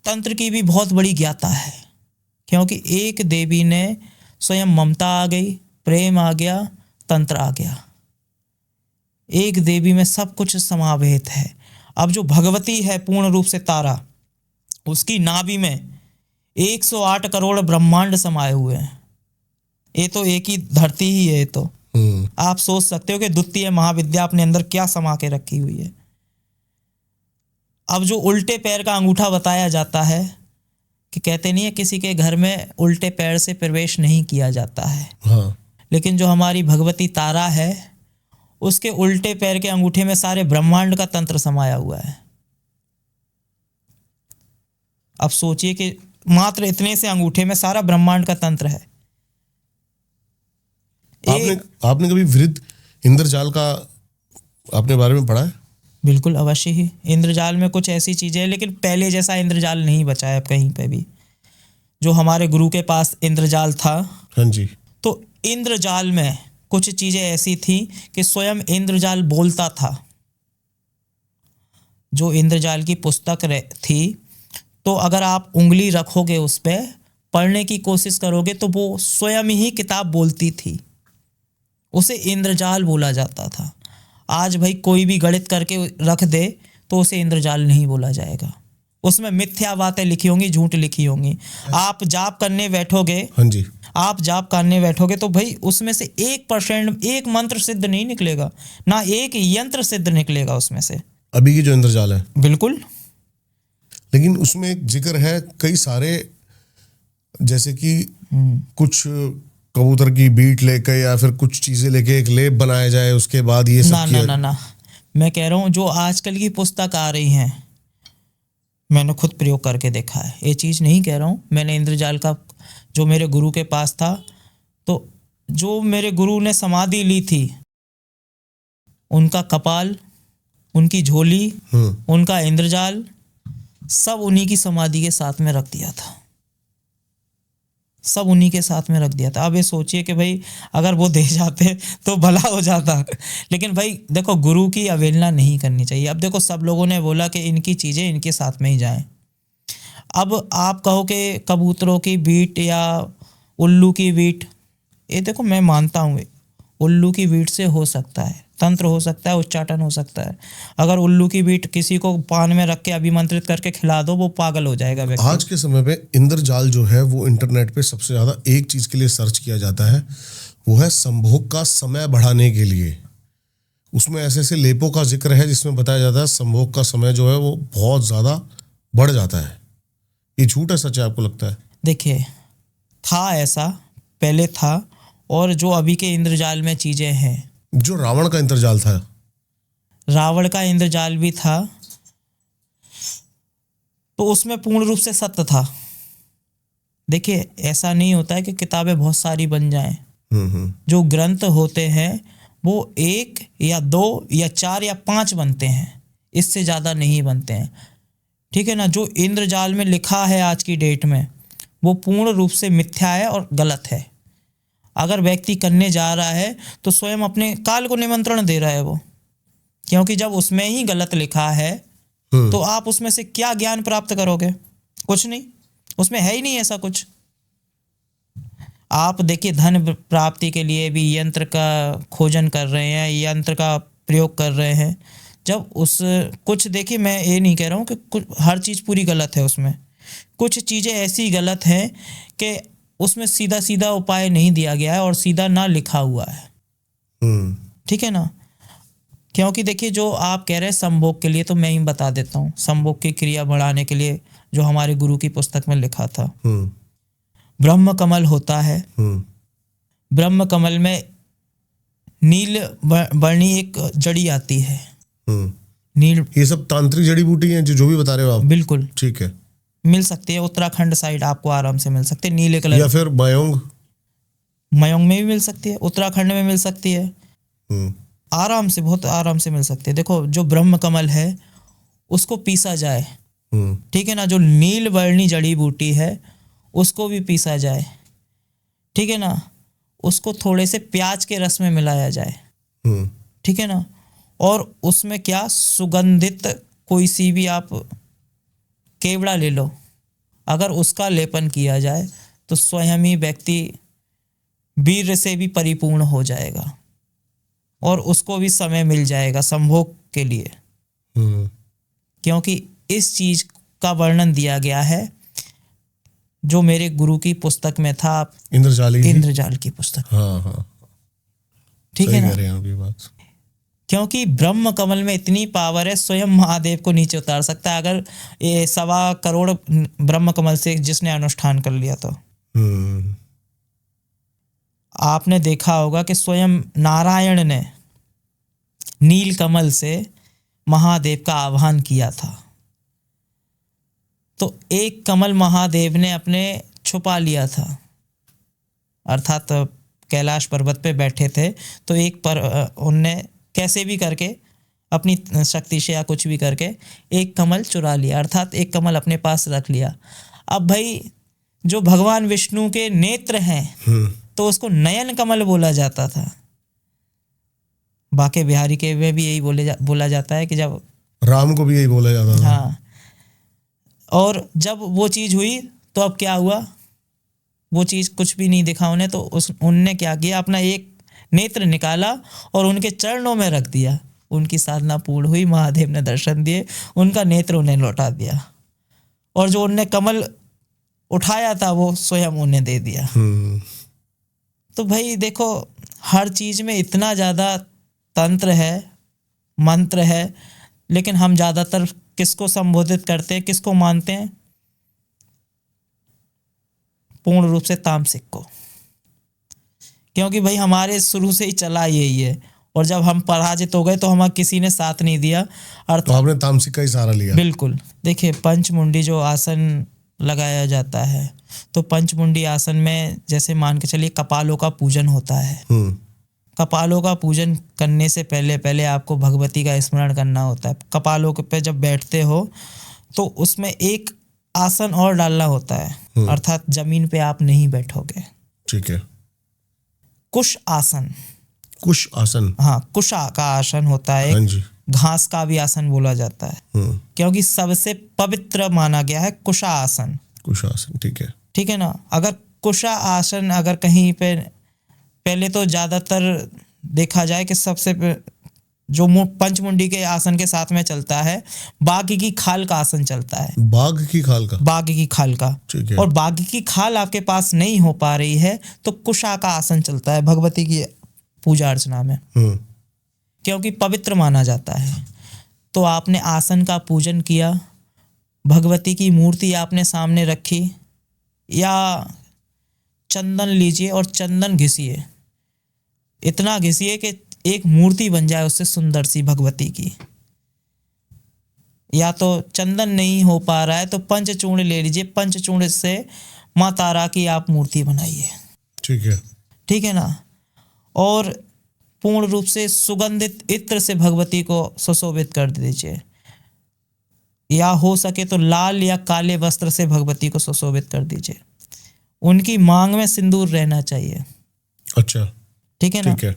तंत्र की भी बहुत बड़ी ज्ञाता है। क्योंकि एक देवी ने स्वयं ममता आ गई, प्रेम आ गया, तंत्र आ गया। एक देवी में सब कुछ समावेत है। अब जो भगवती है पूर्ण रूप से तारा, उसकी नाभि में 108 करोड़ ब्रह्मांड समाये हुए हैं। ये तो एक ही धरती ही है। ये तो आप सोच सकते हो कि द्वितीय महाविद्या अपने अंदर क्या समा के रखी हुई है। अब जो उल्टे पैर का अंगूठा बताया जाता है, कि कहते नहीं है किसी के घर में उल्टे पैर से प्रवेश नहीं किया जाता है, हाँ। लेकिन जो हमारी भगवती तारा है, उसके उल्टे पैर के अंगूठे में सारे ब्रह्मांड का तंत्र समाया हुआ है। अब सोचिए कि मात्र इतने से अंगूठे में सारा ब्रह्मांड का तंत्र है। आपने कभी वृद्ध इंद्रजाल का आपने बारे में पढ़ा है? बिल्कुल, अवश्य ही। इंद्रजाल में कुछ ऐसी चीजें हैं, लेकिन पहले जैसा इंद्रजाल नहीं बचा है अब कहीं पे भी। जो हमारे गुरु के पास इंद्रजाल था, हाँ जी, तो इंद्रजाल में कुछ चीजें ऐसी थी कि स्वयं इंद्रजाल बोलता था। जो इंद्रजाल की पुस्तक थी, तो अगर आप उंगली रखोगे उस पर, पढ़ने की कोशिश करोगे, तो वो स्वयं ही किताब बोलती थी। उसे इंद्रजाल बोला जाता था। आज भाई कोई भी गणित करके रख दे तो उसे इंद्रजाल नहीं बोला जाएगा। उसमें मिथ्या बातें लिखी होंगी, झूठ लिखी होंगी। आप जाप करने बैठोगे, हाँ जी, आप जाप करने बैठोगे तो भाई उसमें से 1% एक मंत्र सिद्ध नहीं निकलेगा, ना एक यंत्र सिद्ध निकलेगा उसमें से। अभी की जो इंद्रजाल है, बिल्कुल। लेकिन उसमें एक जिक्र है कई सारे, जैसे कि कुछ कबूतर की बीट लेके या फिर कुछ चीजें लेके एक लेप बनाया जाए, उसके बाद ये सब ना, मैं कह रहा हूँ जो आजकल की पुस्तक आ रही हैं, मैंने खुद प्रयोग करके देखा है। ये चीज़ नहीं कह रहा हूँ। मैंने इंद्रजाल का जो मेरे गुरु के पास था, तो जो मेरे गुरु ने समाधि ली थी, उनका कपाल, उनकी झोली, उनका इंद्रजाल, सब उन्हीं की समाधि के साथ में रख दिया था। सब उन्हीं के साथ में रख दिया था। अब ये सोचिए कि भाई अगर वो दे जाते तो भला हो जाता। लेकिन भाई देखो, गुरु की अवहेलना नहीं करनी चाहिए। अब देखो, सब लोगों ने बोला कि इनकी चीज़ें इनके साथ में ही जाएं। अब आप कहो कि कबूतरों की बीट या उल्लू की बीट, ये देखो मैं मानता हूँ उल्लू की बीट से हो सकता है, तंत्र हो सकता है, उच्चाटन हो सकता है। अगर उल्लू की बीट किसी को पान में रख के अभिमंत्रित करके खिला दो, वो पागल हो जाएगा व्यक्ति। आज के समय पे इंद्रजाल जो है वो इंटरनेट पे सबसे ज्यादा एक चीज के लिए सर्च किया जाता है, वो है संभोग का समय बढ़ाने के लिए। उसमें ऐसे ऐसे लेपों का जिक्र है जिसमें बताया जाता है संभोग का समय जो है वो बहुत ज्यादा बढ़ जाता है। ये झूठ है, सच है, आपको लगता है? देखिए, था ऐसा, पहले था, और जो अभी के इंद्रजाल में चीजें हैं, जो रावण का इंद्रजाल था, रावण का इंद्रजाल भी था, तो उसमें पूर्ण रूप से सत्य था। देखिए ऐसा नहीं होता है कि किताबें बहुत सारी बन जाएं। जो ग्रंथ होते हैं वो 1 या 2 या 4 या 5 बनते हैं, इससे ज़्यादा नहीं बनते हैं। ठीक है ना। जो इंद्रजाल में लिखा है आज की डेट में वो पूर्ण रूप से मिथ्या है और गलत है। अगर व्यक्ति करने जा रहा है तो स्वयं अपने काल को निमंत्रण दे रहा है वो, क्योंकि जब उसमें ही गलत लिखा है तो आप उसमें से क्या ज्ञान प्राप्त करोगे? कुछ नहीं, उसमें है ही नहीं ऐसा कुछ। आप देखिए धन प्राप्ति के लिए भी यंत्र का खोजन कर रहे हैं, यंत्र का प्रयोग कर रहे हैं। जब उस कुछ देखिए, मैं ये नहीं कह रहा हूँ कि कुछ हर चीज़ पूरी गलत है, उसमें कुछ चीज़ें ऐसी गलत हैं कि उसमें सीधा सीधा उपाय नहीं दिया गया है और सीधा ना लिखा हुआ है। ठीक है ना। क्योंकि देखिए जो आप कह रहे हैं संभोग के लिए, तो मैं ही बता देता हूँ। संभोग की क्रिया बढ़ाने के लिए जो हमारे गुरु की पुस्तक में लिखा था, ब्रह्म कमल होता है। ब्रह्म कमल में नील वर्णी एक जड़ी आती है। नील, ये सब तांत्रिक जड़ी बूटी हैं जो भी बता रहे हो आप? बिल्कुल ठीक है। मिल सकती है उत्तराखंड साइड, आपको आराम से मिल सकते हैं नीले कलर। या फिर मयोंग में भी मिल सकती है, उत्तराखंड में मिल सकती है, आराम से, बहुत आराम से मिल सकती है। देखो जो ब्रह्म कमल है उसको पीसा जाए, ठीक है ना। जो नील वर्णी जड़ी बूटी है उसको भी पीसा जाए, ठीक है ना। उसको थोड़े से प्याज के रस में मिलाया जाए, ठीक है ना। और उसमें क्या सुगंधित कोई सी भी आप केवड़ा ले लो, अगर उसका लेपन किया जाए तो स्वयं ही व्यक्ति वीर्य से भी परिपूर्ण हो जाएगा और उसको भी समय मिल जाएगा संभोग के लिए। क्योंकि इस चीज का वर्णन दिया गया है जो मेरे गुरु की पुस्तक में था, इंद्रजाल की पुस्तक। हाँ। ठीक है ना। कह रहे हैं आप ये बात। क्योंकि ब्रह्म कमल में इतनी पावर है, स्वयं महादेव को नीचे उतार सकता है अगर ये 1.25 करोड़ ब्रह्म कमल से जिसने अनुष्ठान कर लिया तो। आपने देखा होगा कि स्वयं नारायण ने नील कमल से महादेव का आह्वान किया था, तो एक कमल महादेव ने अपने छुपा लिया था। अर्थात कैलाश पर्वत पे बैठे थे तो एक पर उनने कैसे भी करके अपनी शक्ति से या कुछ भी करके एक कमल चुरा लिया, अर्थात एक कमल अपने पास रख लिया। अब भाई जो भगवान विष्णु के नेत्र हैं तो उसको नयन कमल बोला जाता था। बाके बिहारी के में भी यही बोला जाता है कि जब राम को भी यही बोला जाता था। हाँ। और जब वो चीज़ हुई तो अब क्या हुआ, वो चीज़ कुछ भी नहीं दिखा उन्हें, तो उनने क्या किया, अपना एक नेत्र निकाला और उनके चरणों में रख दिया। उनकी साधना पूर्ण हुई, महादेव ने दर्शन दिए, उनका नेत्र उन्हें लौटा दिया और जो उनने कमल उठाया था वो स्वयं उन्हें दे दिया। तो भाई देखो हर चीज़ में इतना ज़्यादा तंत्र है, मंत्र है, लेकिन हम ज़्यादातर किसको संबोधित करते हैं, किसको मानते हैं? पूर्ण रूप से तामसिक को। क्योंकि भाई हमारे शुरू से ही चला यही है, और जब हम पराजित हो गए तो हमें किसी ने साथ नहीं दिया, तो आपने तामसिक का ही सहारा लिया। बिल्कुल। देखिए पंचमुंडी जो आसन लगाया जाता है, तो पंचमुंडी आसन में जैसे मान के चलिए कपालों का पूजन होता है। कपालों का पूजन करने से पहले आपको भगवती का स्मरण करना होता है। कपालों पे जब बैठते हो तो उसमें एक आसन और डालना होता है, अर्थात जमीन पे आप नहीं बैठोगे। ठीक है। कुश आसन। कुश आसन, हाँ, कुशा का आसन होता है। हाँ जी। घास का भी आसन बोला जाता है, क्योंकि सबसे पवित्र माना गया है कुशा आसन। कुशा आसन, ठीक है। ठीक है ना। अगर कुशा आसन अगर कहीं पे, पहले तो ज़्यादातर देखा जाए कि सबसे जो पंचमुंडी के आसन के साथ में चलता है, बाघ की खाल का आसन चलता है। बाघ की खाल का? बाघ की खाल का। ठीक है। और बाघ की खाल आपके पास नहीं हो पा रही है तो कुशा का आसन चलता है भगवती की पूजा अर्चना में, क्योंकि पवित्र माना जाता है। तो आपने आसन का पूजन किया, भगवती की मूर्ति आपने सामने रखी, या चंदन लीजिए और चंदन घिसिए, इतना घिसिए कि एक मूर्ति बन जाए उससे सुंदर सी भगवती की। या तो चंदन नहीं हो पा रहा है तो पंचचूर्ण ले लीजिए, पंचचूर्ण से माँ तारा की आप मूर्ति बनाइए, ठीक है ना, और पूर्ण रूप से सुगंधित इत्र से भगवती को सुशोभित कर दीजिए, या हो सके तो लाल या काले वस्त्र से भगवती को सुशोभित कर दीजिए। उनकी मांग में सिंदूर रहना चाहिए। अच्छा, ठीक है ना, ठीक है।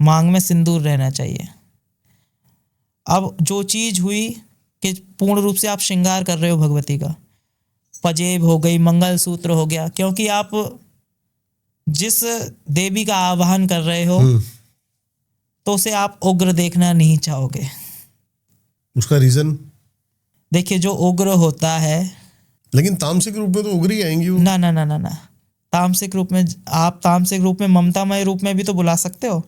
मांग में सिंदूर रहना चाहिए। अब जो चीज हुई कि पूर्ण रूप से आप श्रृंगार कर रहे हो भगवती का, पजेब हो गई, मंगलसूत्र हो गया, क्योंकि आप जिस देवी का आवाहन कर रहे हो तो उसे आप उग्र देखना नहीं चाहोगे। उसका रीजन? देखिए, जो उग्र होता है, लेकिन तामसिक रूप में तो उग्र ही आएंगी वो। ना ना ना ना ना, तामसिक रूप में, आप तामसिक रूप में ममतामय रूप में भी तो बुला सकते हो।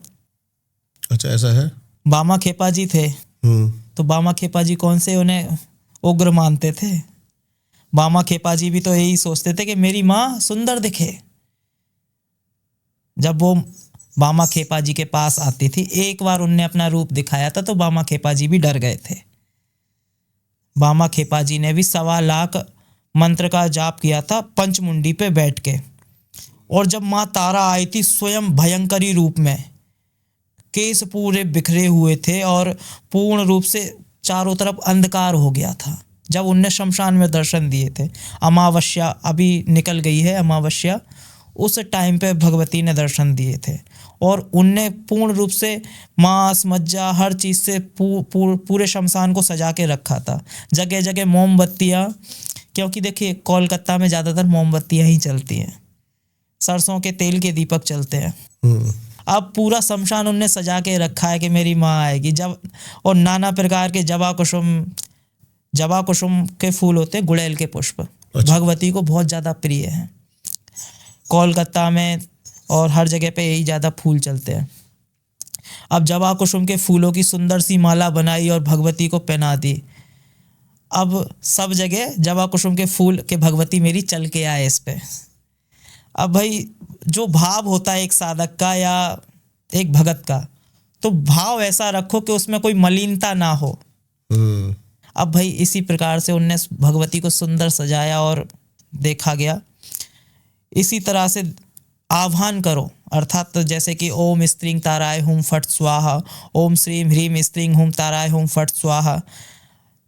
अच्छा, ऐसा है। बामा खेपा जी थे, तो बामा खेपा जी कौन से उन्हें उग्र मानते थे? बामा खेपा जी भी तो यही सोचते थे कि मेरी माँ सुंदर दिखे। जब वो बामा खेपा जी के पास आती थी, एक बार उनने अपना रूप दिखाया था तो बामा खेपा जी भी डर गए थे। बामा खेपा जी ने भी 1.25 लाख मंत्र का जाप किया था पंचमुंडी पे बैठ के, और जब माँ तारा आई थी स्वयं भयंकरी रूप में, केस पूरे बिखरे हुए थे और पूर्ण रूप से चारों तरफ अंधकार हो गया था। जब उनने शमशान में दर्शन दिए थे, अमावस्या अभी निकल गई है, अमावस्या, उस टाइम पे भगवती ने दर्शन दिए थे, और उनने पूर्ण रूप से मांस मज्जा हर चीज़ से पूरे शमशान को सजा के रखा था। जगह जगह मोमबत्तियाँ, क्योंकि देखिए कोलकाता में ज़्यादातर मोमबत्तियाँ ही चलती हैं, सरसों के तेल के दीपक चलते हैं। अब पूरा शमशान उनने सजा के रखा है कि मेरी माँ आएगी। जब, और नाना प्रकार के जबा कुसुम के फूल होते हैं, गुड़ैल के पुष्प, भगवती को बहुत ज़्यादा प्रिय है। कोलकाता में और हर जगह पे यही ज़्यादा फूल चलते हैं। अब जबा कुसुम के फूलों की सुंदर सी माला बनाई और भगवती को पहना दी। अब सब जगह जबा कुसुम के फूल के भगवती मेरी चल के आए इस पे। अब भाई, जो भाव होता है एक साधक का या एक भगत का, तो भाव ऐसा रखो कि उसमें कोई मलिनता ना हो। अब भाई, इसी प्रकार से उनने भगवती को सुंदर सजाया और देखा गया। इसी तरह से आह्वान करो, अर्थात तो जैसे कि ओम स्त्रीं ताराय हुम फट स्वाहा, ओम श्रीं ह्रीं स्त्रीं हुम ताराय हुम फट स्वाहा।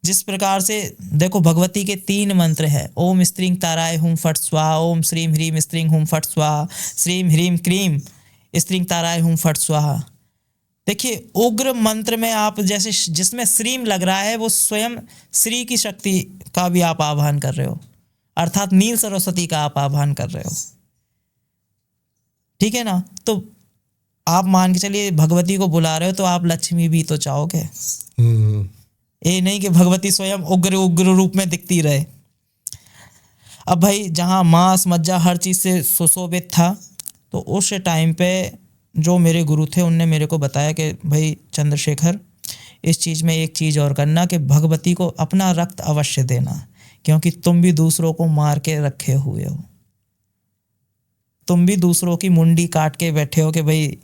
जिस प्रकार से देखो, भगवती के 3 मंत्र हैं, ओम स्त्रीं ताराय हुम फट स्वाहा, ओम श्रीं ह्रीं स्त्रीं हुम फट स्वाहा, श्रीं ह्रीं क्रीं स्त्रीं ताराय हुम फट स्वाहा। देखिए, उग्र मंत्र में आप जैसे जिसमें श्रीम लग रहा है, वो स्वयं श्री की शक्ति का भी आप आह्वान कर रहे हो, अर्थात नील सरस्वती का आप आह्वान कर रहे हो। ठीक है ना, तो आप मान के चलिए भगवती को बुला रहे हो तो आप लक्ष्मी भी तो चाहोगे। ये नहीं कि भगवती स्वयं उग्र उग्र रूप में दिखती रहे। अब भाई, जहाँ मांस मज्जा हर चीज़ से सुशोभित था, तो उस टाइम पे जो मेरे गुरु थे उनने मेरे को बताया कि भाई चंद्रशेखर, इस चीज़ में एक चीज़ और करना कि भगवती को अपना रक्त अवश्य देना, क्योंकि तुम भी दूसरों को मार के रखे हुए हो। तुम भी दूसरों की मुंडी काट के बैठे हो कि भाई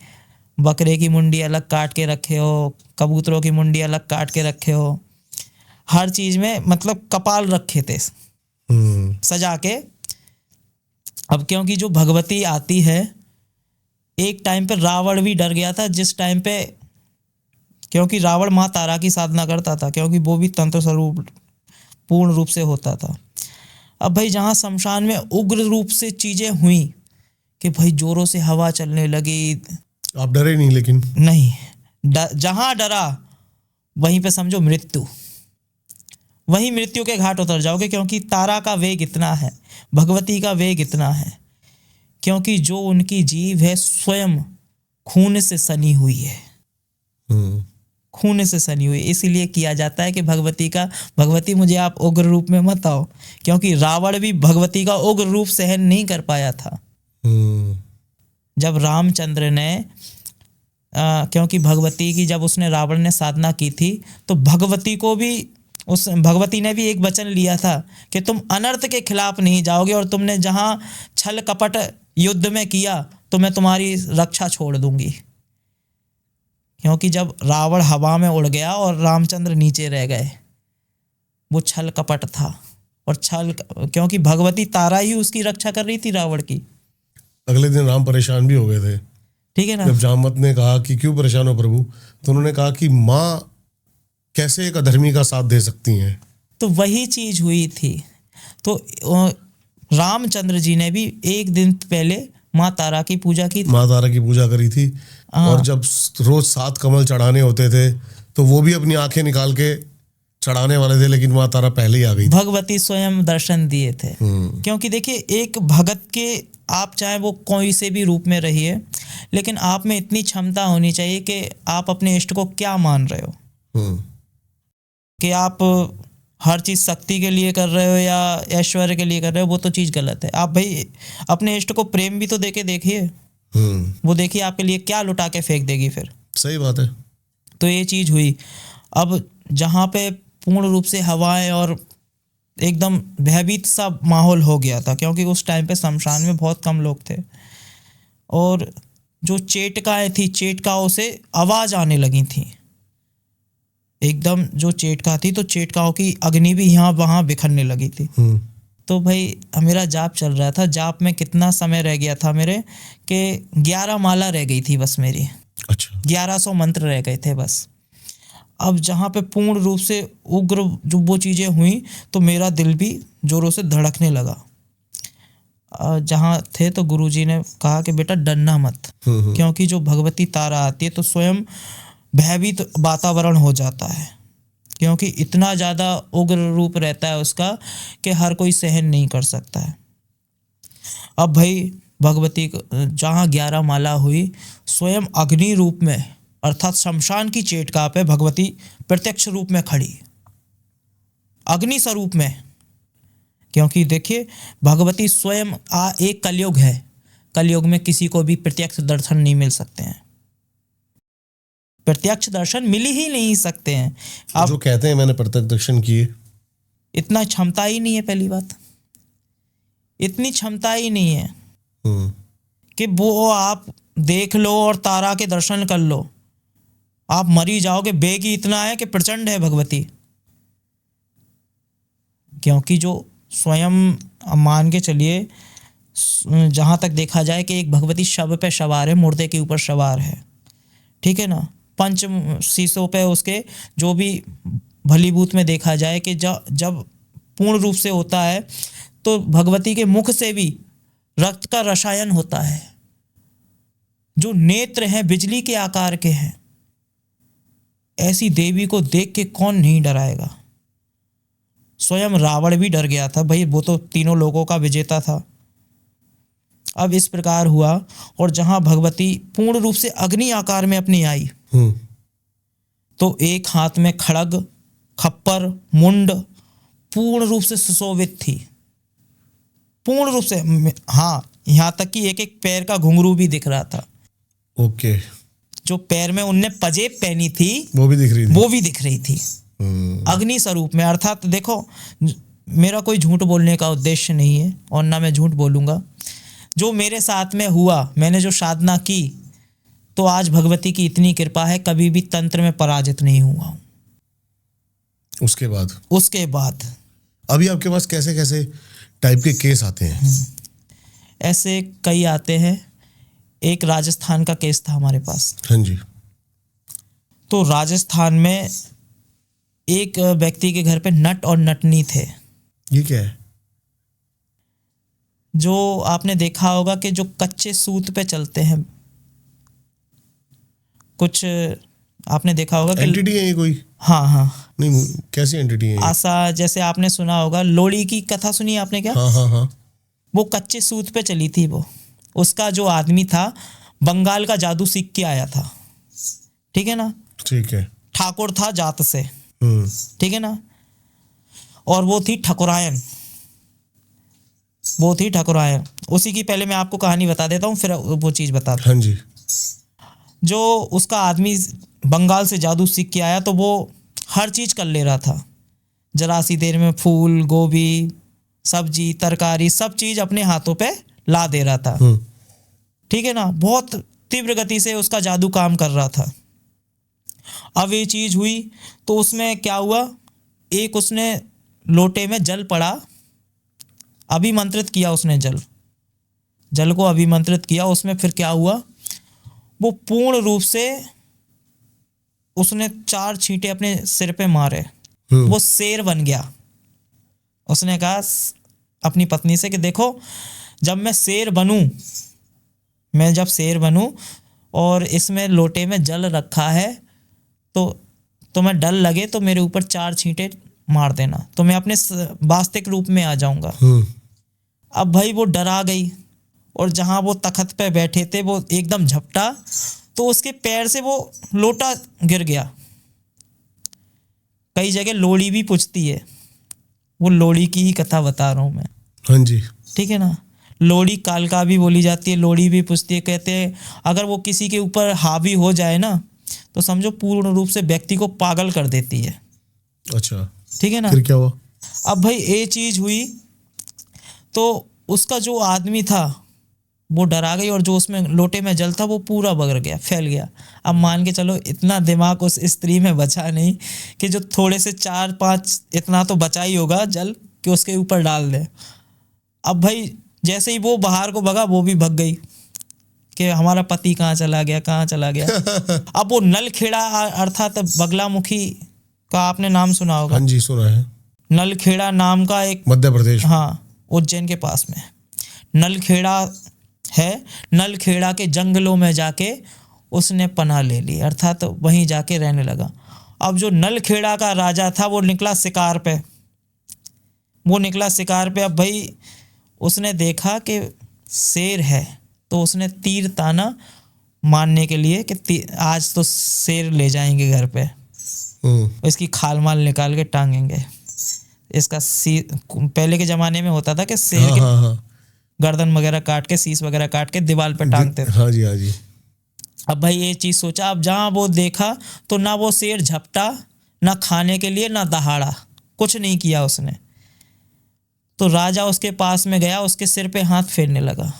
बकरे की मुंडी अलग काट के रखे हो, कबूतरों की मुंडी अलग काट के रखे हो, हर चीज़ में मतलब कपाल रखे थे सजा के। अब क्योंकि जो भगवती आती है, एक टाइम पे रावण भी डर गया था, जिस टाइम पे, क्योंकि रावण माँ तारा की साधना करता था, क्योंकि वो भी तंत्र स्वरूप पूर्ण रूप से होता था। अब भाई, जहाँ शमशान में उग्र रूप से चीज़ें हुई कि भाई जोरों से हवा चलने लगी, आप डरे नहीं? लेकिन नहीं, जहाँ डरा वहीं पे समझो मृत्यु, वहीं मृत्यु के घाट उतर जाओगे, क्योंकि तारा का वेग इतना है, भगवती का वेग इतना है, क्योंकि जो उनकी जीव है स्वयं खून से सनी हुई है, खून से सनी हुई। इसीलिए किया जाता है कि भगवती मुझे आप उग्र रूप में मत आओ, क्योंकि रावण भी भगवती का उग्र रूप सहन नहीं कर पाया था। जब रामचंद्र ने क्योंकि भगवती की जब उसने रावण ने साधना की थी, तो भगवती ने भी एक वचन लिया था कि तुम अनर्थ के खिलाफ नहीं जाओगे, और तुमने जहाँ छल कपट युद्ध में किया तो मैं तुम्हारी रक्षा छोड़ दूंगी। क्योंकि जब रावण हवा में उड़ गया और रामचंद्र नीचे रह गए, वो छल कपट था, और छल, क्योंकि भगवती तारा ही उसकी रक्षा कर रही थी रावण की। अगले दिन राम परेशान भी हो गए थे। ठीक है ना। जब जामवंत ने कहा कि क्यों परेशान हो प्रभु, तो उन्होंने कहा कि माँ कैसे एक अधर्मी का साथ दे सकती हैं। तो वही चीज हुई थी। तो रामचंद्र जी ने भी एक दिन पहले माँ तारा की पूजा की थी। माँ तारा की पूजा करी थी। और जब रोज 7 कमल चढ़ाने होते थे तो वो भी अपनी आंखें निकाल के चढ़ाने वाले थे, लेकिन माँ तारा पहले ही आ गई थी। भगवती स्वयं दर्शन दिए थे। क्योंकि देखिए, एक भगत के, आप चाहे वो कोई से भी रूप में रहिए, लेकिन आप में इतनी क्षमता होनी चाहिए कि आप अपने इष्ट को क्या मान रहे हो। कि आप हर चीज़ शक्ति के लिए कर रहे हो या ऐश्वर्य के लिए कर रहे हो, वो तो चीज़ गलत है। आप भाई अपने इष्ट को प्रेम भी तो देके देखिए। वो देखिए आपके लिए क्या लुटा के फेंक देगी फिर। सही बात है। तो ये चीज़ हुई। अब जहाँ पे पूर्ण रूप से हवाएं और एकदम भयभीत सा माहौल हो गया था, क्योंकि उस टाइम पे शमशान में बहुत कम लोग थे, और जो चेटकाएँ थी, चेटकाओं से आवाज़ आने लगी थी एकदम। जो चेटका थी, तो चेटकाओं की अग्नि भी यहाँ वहाँ बिखरने लगी थी। तो भाई मेरा जाप चल रहा था। जाप में कितना समय रह गया था मेरे, कि 11 माला रह गई थी बस मेरी। अच्छा। 1100 मंत्र रह गए थे बस। अब जहाँ पे पूर्ण रूप से उग्र जो वो चीज़ें हुई, तो मेरा दिल भी जोरों से धड़कने लगा। जहाँ थे तो गुरुजी ने कहा कि बेटा डरना मत, क्योंकि जो भगवती तारा आती है तो स्वयं भयभीत वातावरण हो जाता है, क्योंकि इतना ज़्यादा उग्र रूप रहता है उसका कि हर कोई सहन नहीं कर सकता है। अब भाई भगवती जहाँ 11 माला हुई, स्वयं अग्नि रूप में अर्थात शमशान की चेटका पे भगवती प्रत्यक्ष रूप में खड़ी, अग्नि स्वरूप में। क्योंकि देखिए, भगवती स्वयं एक कलयुग है। कलयुग में किसी को भी प्रत्यक्ष दर्शन नहीं मिल सकते हैं, प्रत्यक्ष दर्शन मिल ही नहीं सकते हैं। आप जो कहते हैं मैंने प्रत्यक्ष दर्शन किए, इतना क्षमता ही नहीं है। पहली बात, इतनी क्षमता ही नहीं है कि वो आप देख लो और तारा के दर्शन कर लो। आप मरी जाओगे। बेग ही इतना है कि प्रचंड है भगवती। क्योंकि जो स्वयं मान के चलिए, जहाँ तक देखा जाए कि एक भगवती शव पे सवार है, मुर्दे के ऊपर सवार है। ठीक है ना। 5 शीशों पे उसके, जो भी भलीभूत में देखा जाए कि जब पूर्ण रूप से होता है तो भगवती के मुख से भी रक्त का रसायन होता है। जो नेत्र हैं बिजली के आकार के हैं। ऐसी देवी को देख के कौन नहीं डराएगा। स्वयं रावण भी डर गया था भाई, वो तो तीनों लोगों का विजेता था। अब इस प्रकार हुआ, और जहां भगवती पूर्ण रूप से अग्नि आकार में अपनी आई, तो एक हाथ में खड़ग, खप्पर, मुंड पूर्ण रूप से सुशोभित थी। पूर्ण रूप से, हाँ, यहां तक कि एक एक पैर का घुंघरू भी दिख रहा था। ओके। जो पैर में उनने पजेब पहनी थी, वो भी दिख रही थी। अग्नि स्वरूप में। अर्थात देखो, मेरा कोई झूठ बोलने का उद्देश्य नहीं है और ना मैं झूठ बोलूंगा। जो मेरे साथ में हुआ, मैंने जो साधना की, तो आज भगवती की इतनी कृपा है, कभी भी तंत्र में पराजित नहीं हुआ हूं। उसके बाद अभी आपके पास कैसे कैसे टाइप के केस आते हैं? ऐसे कई आते हैं। एक राजस्थान का केस था हमारे पास। हाँ जी। तो राजस्थान में एक व्यक्ति के घर पे नट और नटनी थे। ये क्या है? जो आपने देखा होगा कि जो कच्चे सूत पे चलते हैं, कुछ आपने देखा होगा कि एंटिटी है ये कोई? हाँ। नहीं, कैसी एंटिटी है? आशा, जैसे आपने सुना होगा, लोड़ी की कथा सुनी है आपने क्या? हाँ। वो कच्चे सूत पे चली थी। वो, उसका जो आदमी था, बंगाल का जादू सीख के आया था। ठीक है ना। ठीक है। ठाकुर था जात से। ठीक है ना। और वो थी ठकुरायन। उसी की पहले मैं आपको कहानी बता देता हूँ, फिर वो चीज बता। हाँ जी। जो उसका आदमी बंगाल से जादू सीख के आया, तो वो हर चीज कर ले रहा था। जरा सी देर में फूल, गोभी, सब्जी, तरकारी, सब चीज अपने हाथों पे ला दे रहा था। ठीक है ना। बहुत तीव्र गति से उसका जादू काम कर रहा था। अब ये चीज हुई तो उसमें क्या हुआ, एक उसने लोटे में जल पड़ा अभिमंत्रित किया उसने जल को अभिमंत्रित किया। उसमें फिर क्या हुआ, वो पूर्ण रूप से उसने 4 छींटे अपने सिर पे मारे, वो शेर बन गया। उसने कहा अपनी पत्नी से कि देखो जब मैं शेर बनूं और इसमें लोटे में जल रखा है तो तुम्हें डर लगे तो मेरे ऊपर 4 छींटे मार देना, तो मैं अपने वास्तविक रूप में आ जाऊंगा। अब भाई वो डरा गई और जहां वो तख्त पे बैठे थे वो एकदम झपटा तो उसके पैर से वो लोटा गिर गया। कई जगह लोड़ी भी पूछती है, वो लोड़ी की ही कथा बता रहा हूं मैं। हाँ जी, ठीक है ना। लोड़ी कालका भी बोली जाती है, लोड़ी भी पूछती है। कहते हैं अगर वो किसी के ऊपर हावी हो जाए ना तो समझो पूर्ण रूप से व्यक्ति को पागल कर देती है। अच्छा, ठीक है ना। फिर क्या हुआ? अब भाई ये चीज हुई तो उसका जो आदमी था वो डरा गई और जो उसमें लोटे में जल था वो पूरा बगर गया, फैल गया। अब मान के चलो इतना दिमाग उस स्त्री में बचा नहीं कि जो थोड़े से 4-5 इतना तो बचा ही होगा जल कि उसके ऊपर डाल दे। अब भाई जैसे ही वो बाहर को भगा वो भी भग गई कि हमारा पति कहाँ चला गया। अब वो नलखेड़ा अर्थात बगलामुखी का आपने नाम सुना होगा। हाँ जी, सुना है। नलखेड़ा नाम का एक, मध्य प्रदेश, हाँ, उज्जैन के पास में नलखेड़ा है। नलखेड़ा के जंगलों में जाके उसने पनाह ले ली, अर्थात वहीं जाके रहने लगा। अब जो नलखेड़ा का राजा था वो निकला शिकार पे। अब भाई उसने देखा कि शेर है तो उसने तीर ताना मारने के लिए कि आज तो शेर ले जाएंगे घर पे, इसकी खाल माल निकाल के टांगेंगे। इसका पहले के जमाने में होता था कि शेर के गर्दन वगैरह काट के, सीस वगैरह काट के दीवार पे टांगते थे। हाँ जी, हाँ जी। अब भाई ये चीज सोचा, अब जहां वो देखा तो ना वो शेर झपटा, ना खाने के लिए, ना दहाड़ा, कुछ नहीं किया उसने। तो राजा उसके पास में गया, उसके सिर पे हाथ फेरने लगा।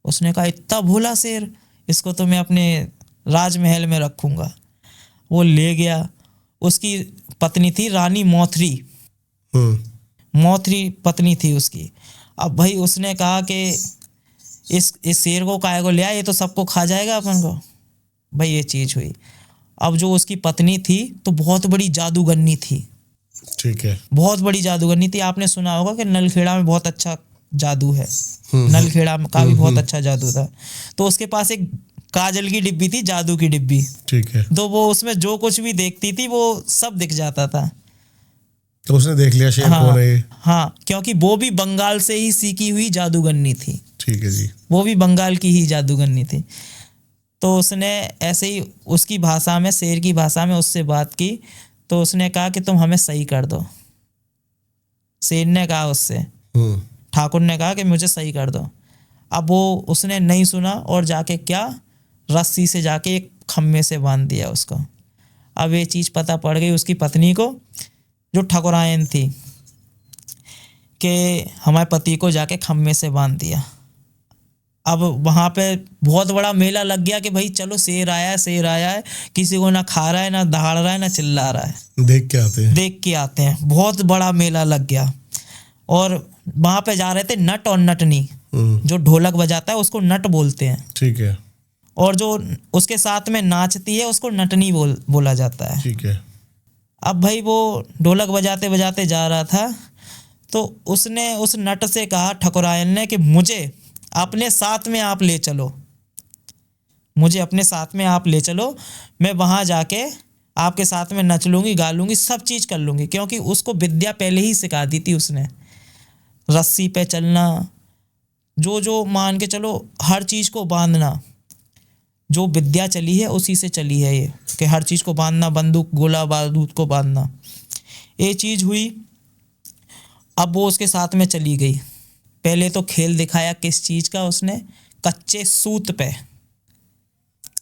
उसने कहा इतना भोला शेर, इसको तो मैं अपने राजमहल में रखूंगा। वो ले गया। उसकी पत्नी थी रानी मौथरी पत्नी थी उसकी। अब भाई उसने कहा कि इस शेर को काहे को ले आया, ये तो सबको खा जाएगा अपन को। भाई ये चीज हुई। अब जो उसकी पत्नी थी तो बहुत बड़ी जादूगरनी थी। ठीक है, बहुत बड़ी जादूगरनी थी। आपने सुना होगा कि नलखेड़ा में बहुत अच्छा जादू है। नलखेड़ा का भी बहुत अच्छा जादू था। तो उसके पास एक काजल की डिब्बी थी, जादू की डिब्बी। ठीक है। तो वो उसमें जो कुछ भी देखती थी वो सब दिख जाता था। तो उसने देख लिया शेर कौन है ये। हाँ, क्योंकि वो भी बंगाल से ही सीखी हुई जादूगरनी थी। ठीक है जी। वो भी बंगाल की ही जादूगरनी थी। तो उसने ऐसे ही उसकी भाषा में, शेर की भाषा में उससे बात की। तो उसने कहा कि तुम हमें सही कर दो। शेर ने कहा उससे, ठाकुर ने कहा कि मुझे सही कर दो। अब वो उसने नहीं सुना और जाके क्या, रस्सी से जाके एक खम्भे से बांध दिया उसको। अब ये चीज़ पता पड़ गई उसकी पत्नी को, जो ठकुरायन थी, कि हमारे पति को जाके खम्भे से बांध दिया। अब वहाँ पे बहुत बड़ा मेला लग गया कि भाई चलो शेर आया है, किसी को ना खा रहा है, ना दहाड़ रहा है, ना चिल्ला रहा है। देख के आते हैं। बहुत बड़ा मेला लग गया। और वहाँ पे जा रहे थे नट और नटनी। जो ढोलक बजाता है उसको नट बोलते हैं। ठीक है। और जो उसके साथ में नाचती है उसको नटनी बोला जाता है। ठीक है। अब भाई वो ढोलक बजाते बजाते जा रहा था तो उसने उस नट से कहा, ठकुरायन ने, कि मुझे अपने साथ में आप ले चलो, मैं वहाँ जाके आपके साथ में नच लूँगी, गा लूँगी, सब चीज़ कर लूँगी। क्योंकि उसको विद्या पहले ही सिखा दी थी उसने, रस्सी पे चलना, जो मान के चलो हर चीज़ को बांधना। जो विद्या चली है उसी से चली है ये, कि हर चीज़ को बांधना, बंदूक गोला बारूद को बांधना। ये चीज़ हुई। अब वो उसके साथ में चली गई। पहले तो खेल दिखाया किस चीज़ का उसने, कच्चे सूत पे।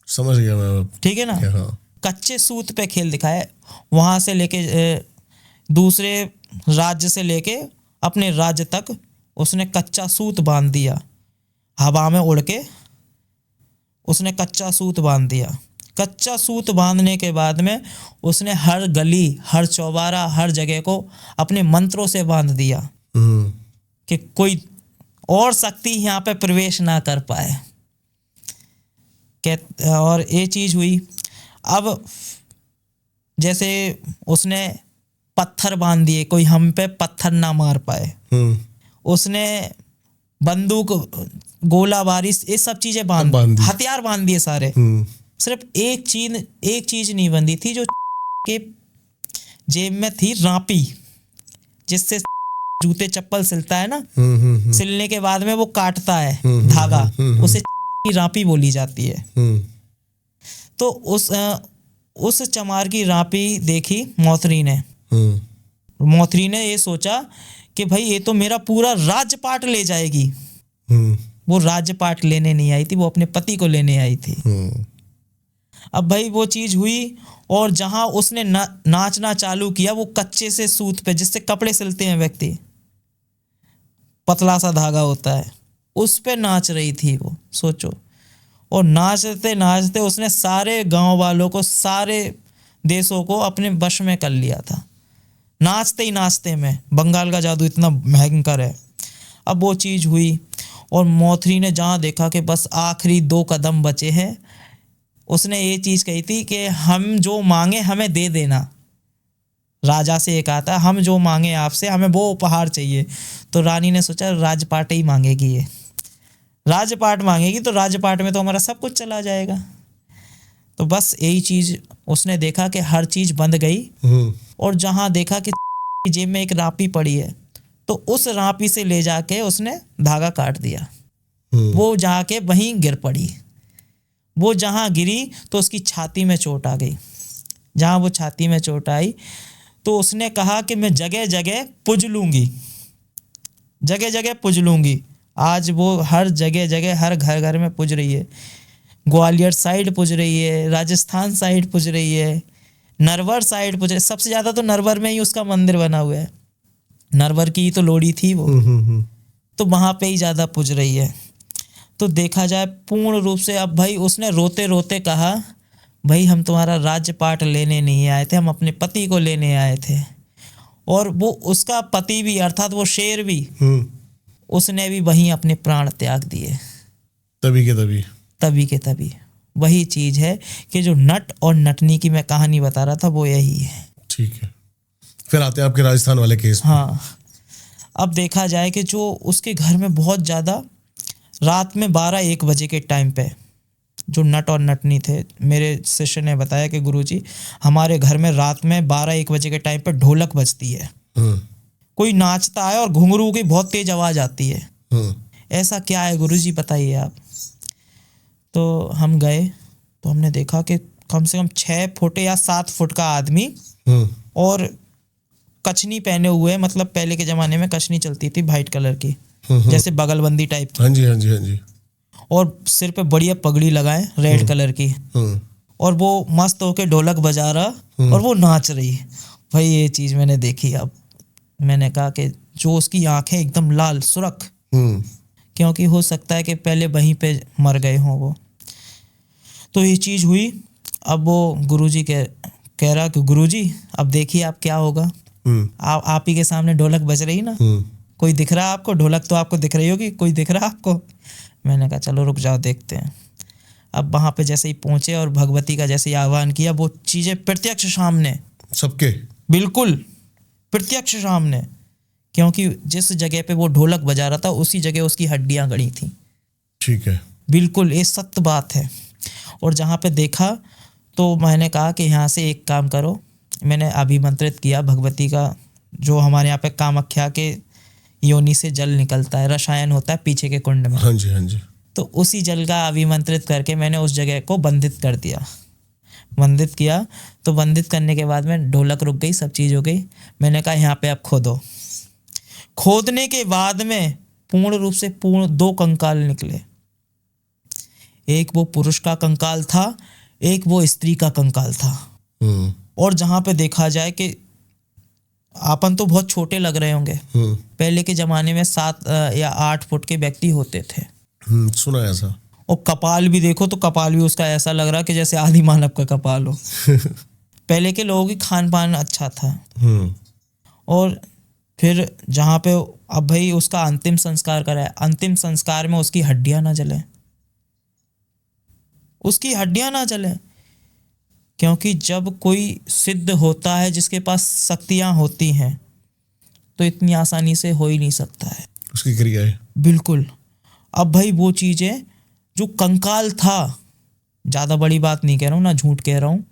समझ गया मैं। ठीक है ना। हाँ। कच्चे सूत पे खेल दिखाया। वहाँ से लेके दूसरे राज्य से लेके अपने राज्य तक उसने कच्चा सूत बांध दिया। हवा में उड़ के उसने कच्चा सूत बांध दिया। कच्चा सूत बांधने के बाद में उसने हर गली, हर चौबारा, हर जगह को अपने मंत्रों से बांध दिया। कि कोई और शक्ति यहाँ पे प्रवेश ना कर पाए। और ये चीज़ हुई। अब जैसे उसने पत्थर बांध दिए, कोई हम पे पत्थर ना मार पाए। उसने बंदूक, गोला बारी, ये सब चीजें बांध दी, हथियार बांध दिए सारे। सिर्फ एक चीज नहीं बंदी थी, जो के जेब में थी रापी, जिससे जूते चप्पल सिलता है ना, सिलने के बाद में वो काटता है धागा, उसे रापी बोली जाती है। तो उस चमार की रापी देखी मौथरी ने। मौथरी ने ये सोचा कि भाई ये तो मेरा पूरा राज्यपाट ले जाएगी। वो राज्यपाट लेने नहीं आई थी, वो अपने पति को लेने आई थी। अब भाई वो चीज हुई, और जहां उसने नाचना चालू किया, वो कच्चे से सूत पे, जिससे कपड़े सिलते हैं व्यक्ति, पतला सा धागा होता है, उस पे नाच रही थी वो, सोचो। और नाचते नाचते उसने सारे गांव वालों को, सारे देशों को अपने वश में कर लिया था, नाचते ही नाचते में। बंगाल का जादू इतना भयंकर है। अब वो चीज़ हुई, और मौथरी ने जहाँ देखा कि बस आखिरी 2 कदम बचे हैं, उसने ये चीज़ कही थी कि हम जो मांगे हमें दे देना। राजा से एक आता, हम जो मांगे आपसे, हमें वो उपहार चाहिए। तो रानी ने सोचा राजपाट ही मांगेगी, ये राजपाट मांगेगी तो राजपाट में तो हमारा सब कुछ चला जाएगा। तो बस यही चीज़ उसने देखा कि हर चीज़ बंद गई। और जहाँ देखा कि जेब में एक रापी पड़ी है, तो उस रापी से ले जाके उसने धागा काट दिया। वो जाके वहीं गिर पड़ी। वो जहाँ गिरी तो उसकी छाती में चोट आ गई। जहाँ वो छाती में चोट आई तो उसने कहा कि मैं जगह जगह पुज लूँगी, जगह जगह पुज लूँगी। आज वो हर जगह जगह, हर घर घर में पुज रही है। ग्वालियर साइड पुज रही है, राजस्थान साइड पुज रही है, नरवर साइड पुज रही है। सबसे ज़्यादा तो नरवर में ही उसका मंदिर बना हुआ है। नरवर की तो लोड़ी थी वो, तो वहाँ पे ही ज़्यादा पुज रही है। तो देखा जाए पूर्ण रूप से, अब भाई उसने रोते रोते कहा, भाई हम तुम्हारा राज्यपाट लेने नहीं आए थे, हम अपने पति को लेने आए थे। और वो उसका पति भी, अर्थात वो शेर भी, उसने भी वहीं अपने प्राण त्याग दिए। तभी के तभी। वही चीज है कि जो नट और नटनी की मैं कहानी बता रहा था, वो यही है। ठीक है, फिर आते हैं आपके राजस्थान वाले केस में। हाँ, अब देखा जाए कि जो उसके घर में बहुत ज़्यादा, रात में 12-1 बजे के टाइम पे जो नट और नटनी थे, मेरे शिष्य ने बताया कि गुरुजी हमारे घर में रात में 12-1 बजे के टाइम पे ढोलक बजती है, कोई नाचता है और घुंघरू की बहुत तेज आवाज़ आती है। ऐसा क्या है गुरुजी, बताइए आप। तो हम गए तो हमने देखा कि कम से कम 6 फुट या 7 फुट का आदमी, और कछनी पहने हुए, मतलब पहले के ज़माने में कछनी चलती थी वाइट कलर की, जैसे बगलबंदी टाइप की। हाँ जी। और सिर पे बढ़िया पगड़ी लगाए रेड कलर की, और वो मस्त होके ढोलक बजा रहा और वो नाच रही। भाई ये चीज़ मैंने देखी। अब मैंने कहा कि जो उसकी आंखें एकदम लाल सुर्ख, क्योंकि हो सकता है कि पहले वहीं पे मर गए हों वो। तो ये चीज़ हुई। अब वो गुरुजी कह रहा कि गुरुजी अब देखिए आप क्या होगा। आप ही के सामने ढोलक बज रही ना, कोई दिख रहा है आपको? ढोलक तो आपको दिख रही होगी, कोई दिख रहा है आपको? मैंने कहा चलो रुक जाओ देखते हैं। अब वहाँ पे जैसे ही पहुँचे और भगवती का जैसे ही आह्वान किया, वो चीज़ें प्रत्यक्ष सामने, सबके बिल्कुल प्रत्यक्ष सामने, क्योंकि जिस जगह पे वो ढोलक बजा रहा था उसी जगह उसकी हड्डियाँ गड़ी थी। ठीक है, बिल्कुल ये सत्य बात है। और जहाँ पे देखा तो मैंने कहा कि यहाँ से एक काम करो, मैंने अभिमंत्रित किया भगवती का, जो हमारे यहाँ पे कामाख्या के योनि से जल निकलता है, रसायन होता है पीछे के कुंड में। हाँ जी। तो उसी जल का अभिमंत्रित करके मैंने उस जगह को बंदित कर दिया। बंदित किया तो बंदित करने के बाद में ढोलक रुक गई, सब चीज़ हो गई। मैंने कहा यहाँ पे आप खोदो। खोदने के बाद में पूर्ण रूप से 2 कंकाल निकले। एक वो पुरुष का कंकाल था, एक वो स्त्री का कंकाल था। और जहाँ पे देखा जाए कि आपन तो बहुत छोटे लग रहे होंगे, पहले के जमाने में 7 या 8 फुट के व्यक्ति होते थे। सुना ऐसा। और कपाल भी देखो तो कपाल भी उसका ऐसा लग रहा कि जैसे आदि मानव का कपाल हो। पहले के लोगों की खान पान अच्छा था। और फिर जहाँ पे अब भाई उसका अंतिम संस्कार कराया, अंतिम संस्कार में उसकी हड्डियां ना जलें, उसकी हड्डियां ना जलें, क्योंकि जब कोई सिद्ध होता है जिसके पास शक्तियां होती हैं तो इतनी आसानी से हो ही नहीं सकता है उसकी क्रिया है। बिल्कुल। अब भाई वो चीज़ें जो कंकाल था, ज़्यादा बड़ी बात नहीं कह रहा हूँ ना, झूठ कह रहा हूँ,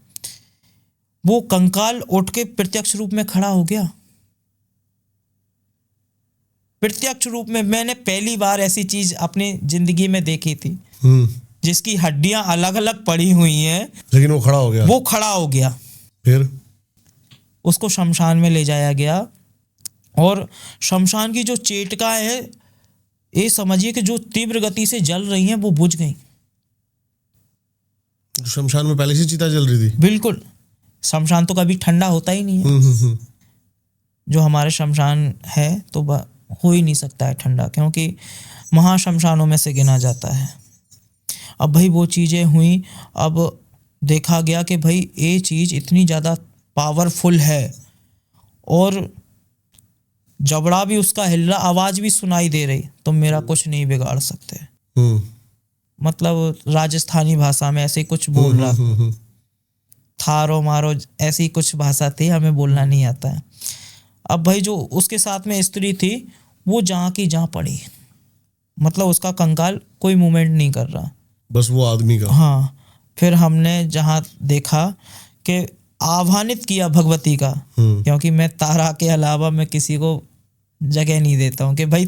वो कंकाल उठ के प्रत्यक्ष रूप में खड़ा हो गया। प्रत्यक्ष रूप में मैंने पहली बार ऐसी चीज अपनी जिंदगी में देखी थी, जिसकी हड्डियां अलग अलग पड़ी हुई हैं, लेकिन वो खड़ा हो गया। वो खड़ा हो गया। फिर उसको शमशान में ले जाया गया और शमशान की जो चेटका है, ये समझिए कि जो तीव्र गति से जल रही हैं वो बुझ गई। शमशान में पहले से चिता जल रही थी। बिल्कुल। शमशान तो कभी ठंडा होता ही नहीं है। जो हमारे शमशान है तो हो ही नहीं सकता है ठंडा, क्योंकि महाशमशानों में से गिना जाता है। अब भाई वो चीज़ें हुई। अब देखा गया कि भाई ये चीज़ इतनी ज़्यादा पावरफुल है और जबड़ा भी उसका हिल रहा, आवाज़ भी सुनाई दे रही, तो मेरा कुछ नहीं बिगाड़ सकते। मतलब राजस्थानी भाषा में ऐसे कुछ बोल रहा, थारो मारो ऐसी कुछ भाषा थी, हमें बोलना नहीं आता है। अब भाई जो उसके साथ में स्त्री थी वो जहाँ की जहाँ पड़ी, मतलब उसका कंकाल कोई मूवमेंट नहीं कर रहा, बस वो आदमी का। हाँ। फिर हमने जहाँ देखा कि आह्वानित किया भगवती का, क्योंकि मैं तारा के अलावा मैं किसी को जगह नहीं देता हूँ कि भाई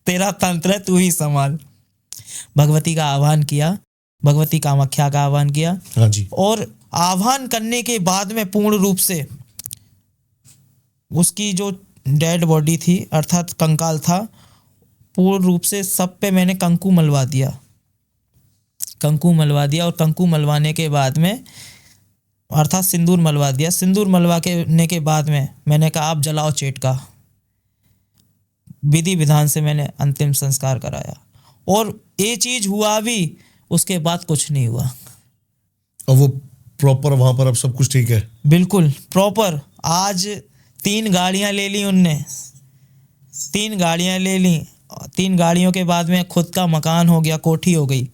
तेरा तंत्र है, तू ही संभाल। भगवती का आह्वान किया, भगवती कामाख्या का आह्वान किया। हाँ जी। और आह्वान करने के बाद में पूर्ण रूप से उसकी जो डेड बॉडी थी अर्थात कंकाल था, पूर्ण रूप से सब पे मैंने कंकु मलवा दिया, कंकु मलवा दिया। और कंकु मलवाने के बाद में अर्थात सिंदूर मलवा दिया। सिंदूर मलवाने के बाद में मैंने कहा आप जलाओ चेटका। विधि विधान से मैंने अंतिम संस्कार कराया और ये चीज हुआ भी, उसके बाद कुछ नहीं हुआ। और वो प्रॉपर वहां पर अब सब कुछ ठीक है? बिल्कुल प्रॉपर। आज 3 गाड़ियां ले ली उनने, 3 गाड़ियां ले ली। 3 गाड़ियों के बाद में खुद का मकान हो गया, कोठी हो गई,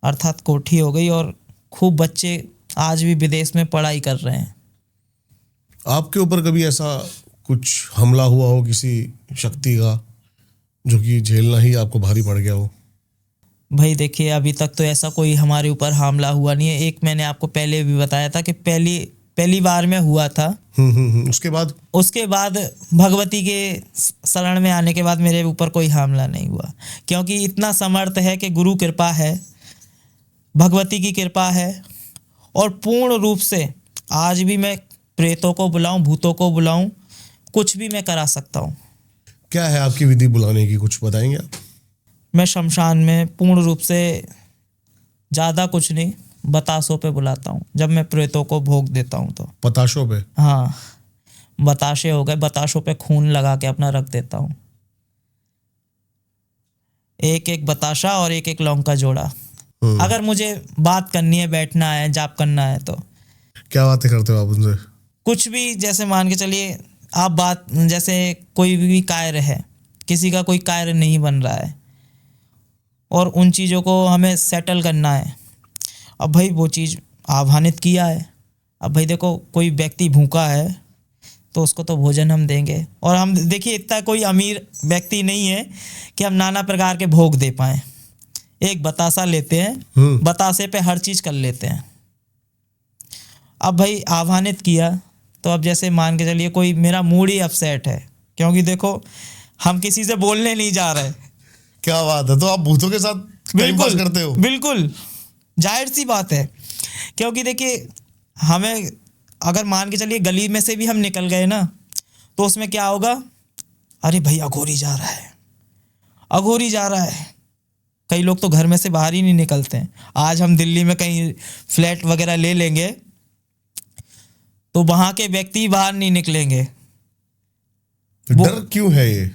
अर्थात कोठी हो गई। और खूब बच्चे आज भी विदेश में पढ़ाई कर रहे हैं। आपके ऊपर कभी ऐसा कुछ हमला हुआ हो किसी शक्ति का, जो कि झेलना ही आपको भारी पड़ गया हो? भाई देखिए, अभी तक तो ऐसा कोई हमारे ऊपर हमला हुआ नहीं है। एक मैंने आपको पहले भी बताया था कि पहली बार में हुआ था। उसके बाद भगवती के शरण में आने के बाद मेरे ऊपर कोई हमला नहीं हुआ, क्योंकि इतना समर्थ है कि गुरु कृपा है, भगवती की कृपा है। और पूर्ण रूप से आज भी मैं प्रेतों को बुलाऊं, भूतों को बुलाऊं, कुछ भी मैं करा सकता हूं। क्या है आपकी विधि बुलाने की, कुछ बताएंगे आप? मैं शमशान में पूर्ण रूप से ज़्यादा कुछ नहीं, बताशों पे बुलाता हूँ। जब मैं प्रेतों को भोग देता हूँ तो बताशों पे? हाँ, बताशे हो गए, बताशों पे खून लगा के अपना रख देता हूँ। एक बताशा और एक लौंग का जोड़ा। अगर मुझे बात करनी है, बैठना है, जाप करना है तो। क्या बातें करते हो आप उनसे? कुछ भी, जैसे मान के चलिए आप बात, जैसे कोई भी कार्य है, किसी का कोई कार्य नहीं बन रहा है और उन चीज़ों को हमें सेटल करना है। अब भाई वो चीज़ आह्वानित किया है। अब भाई देखो, कोई व्यक्ति भूखा है तो उसको तो भोजन हम देंगे। और हम देखिए, इतना कोई अमीर व्यक्ति नहीं है कि हम नाना प्रकार के भोग दे पाएँ। एक बतासा लेते हैं, बतासे पे हर चीज़ कर लेते हैं। अब भाई आह्वानित किया तो अब जैसे मान के चलिए कोई, मेरा मूड ही अपसेट है, क्योंकि देखो हम किसी से बोलने नहीं जा रहे। क्या बात है, तो आप भूतों के साथ टाइम पास करते हो? बिल्कुल, जाहिर सी बात है। क्योंकि देखिए, हमें अगर मान के चलिए गली में से भी हम निकल गए ना, तो उसमें क्या होगा, अरे भाई अघोरी जा रहा है, अघोरी जा रहा है। कई लोग तो घर में से बाहर ही नहीं निकलते हैं। आज हम दिल्ली में कहीं फ्लैट वगैरह ले लेंगे तो वहां के व्यक्ति बाहर नहीं निकलेंगे। डर क्यों है ये?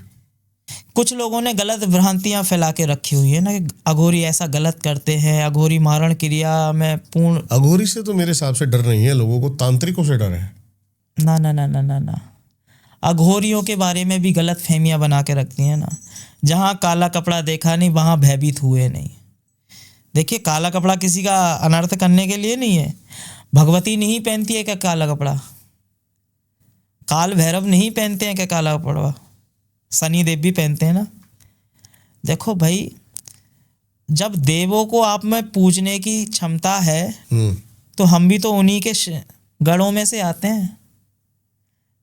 कुछ लोगों ने गलत भ्रांतियां फैला के रखी हुई है ना कि अघोरी ऐसा गलत करते हैं, अघोरी मारण क्रिया में पूर्ण। अघोरी से तो मेरे हिसाब से डर नहीं है लोगों को, तांत्रिकों से डर है। ना ना ना ना ना ना, अघोरियों के बारे में भी गलत फहमियाँ बना के रखती हैं ना। जहाँ काला कपड़ा देखा नहीं वहाँ भयभीत हुए नहीं। देखिए, काला कपड़ा किसी का अनर्थ करने के लिए नहीं है। भगवती नहीं पहनती है क्या काला कपड़ा? काल भैरव नहीं पहनते हैं क्या काला कपड़ा? शनि देव भी पहनते हैं ना। देखो भाई, जब देवों को आप में पूजने की क्षमता है तो हम भी तो उन्हीं के गणों में से आते हैं।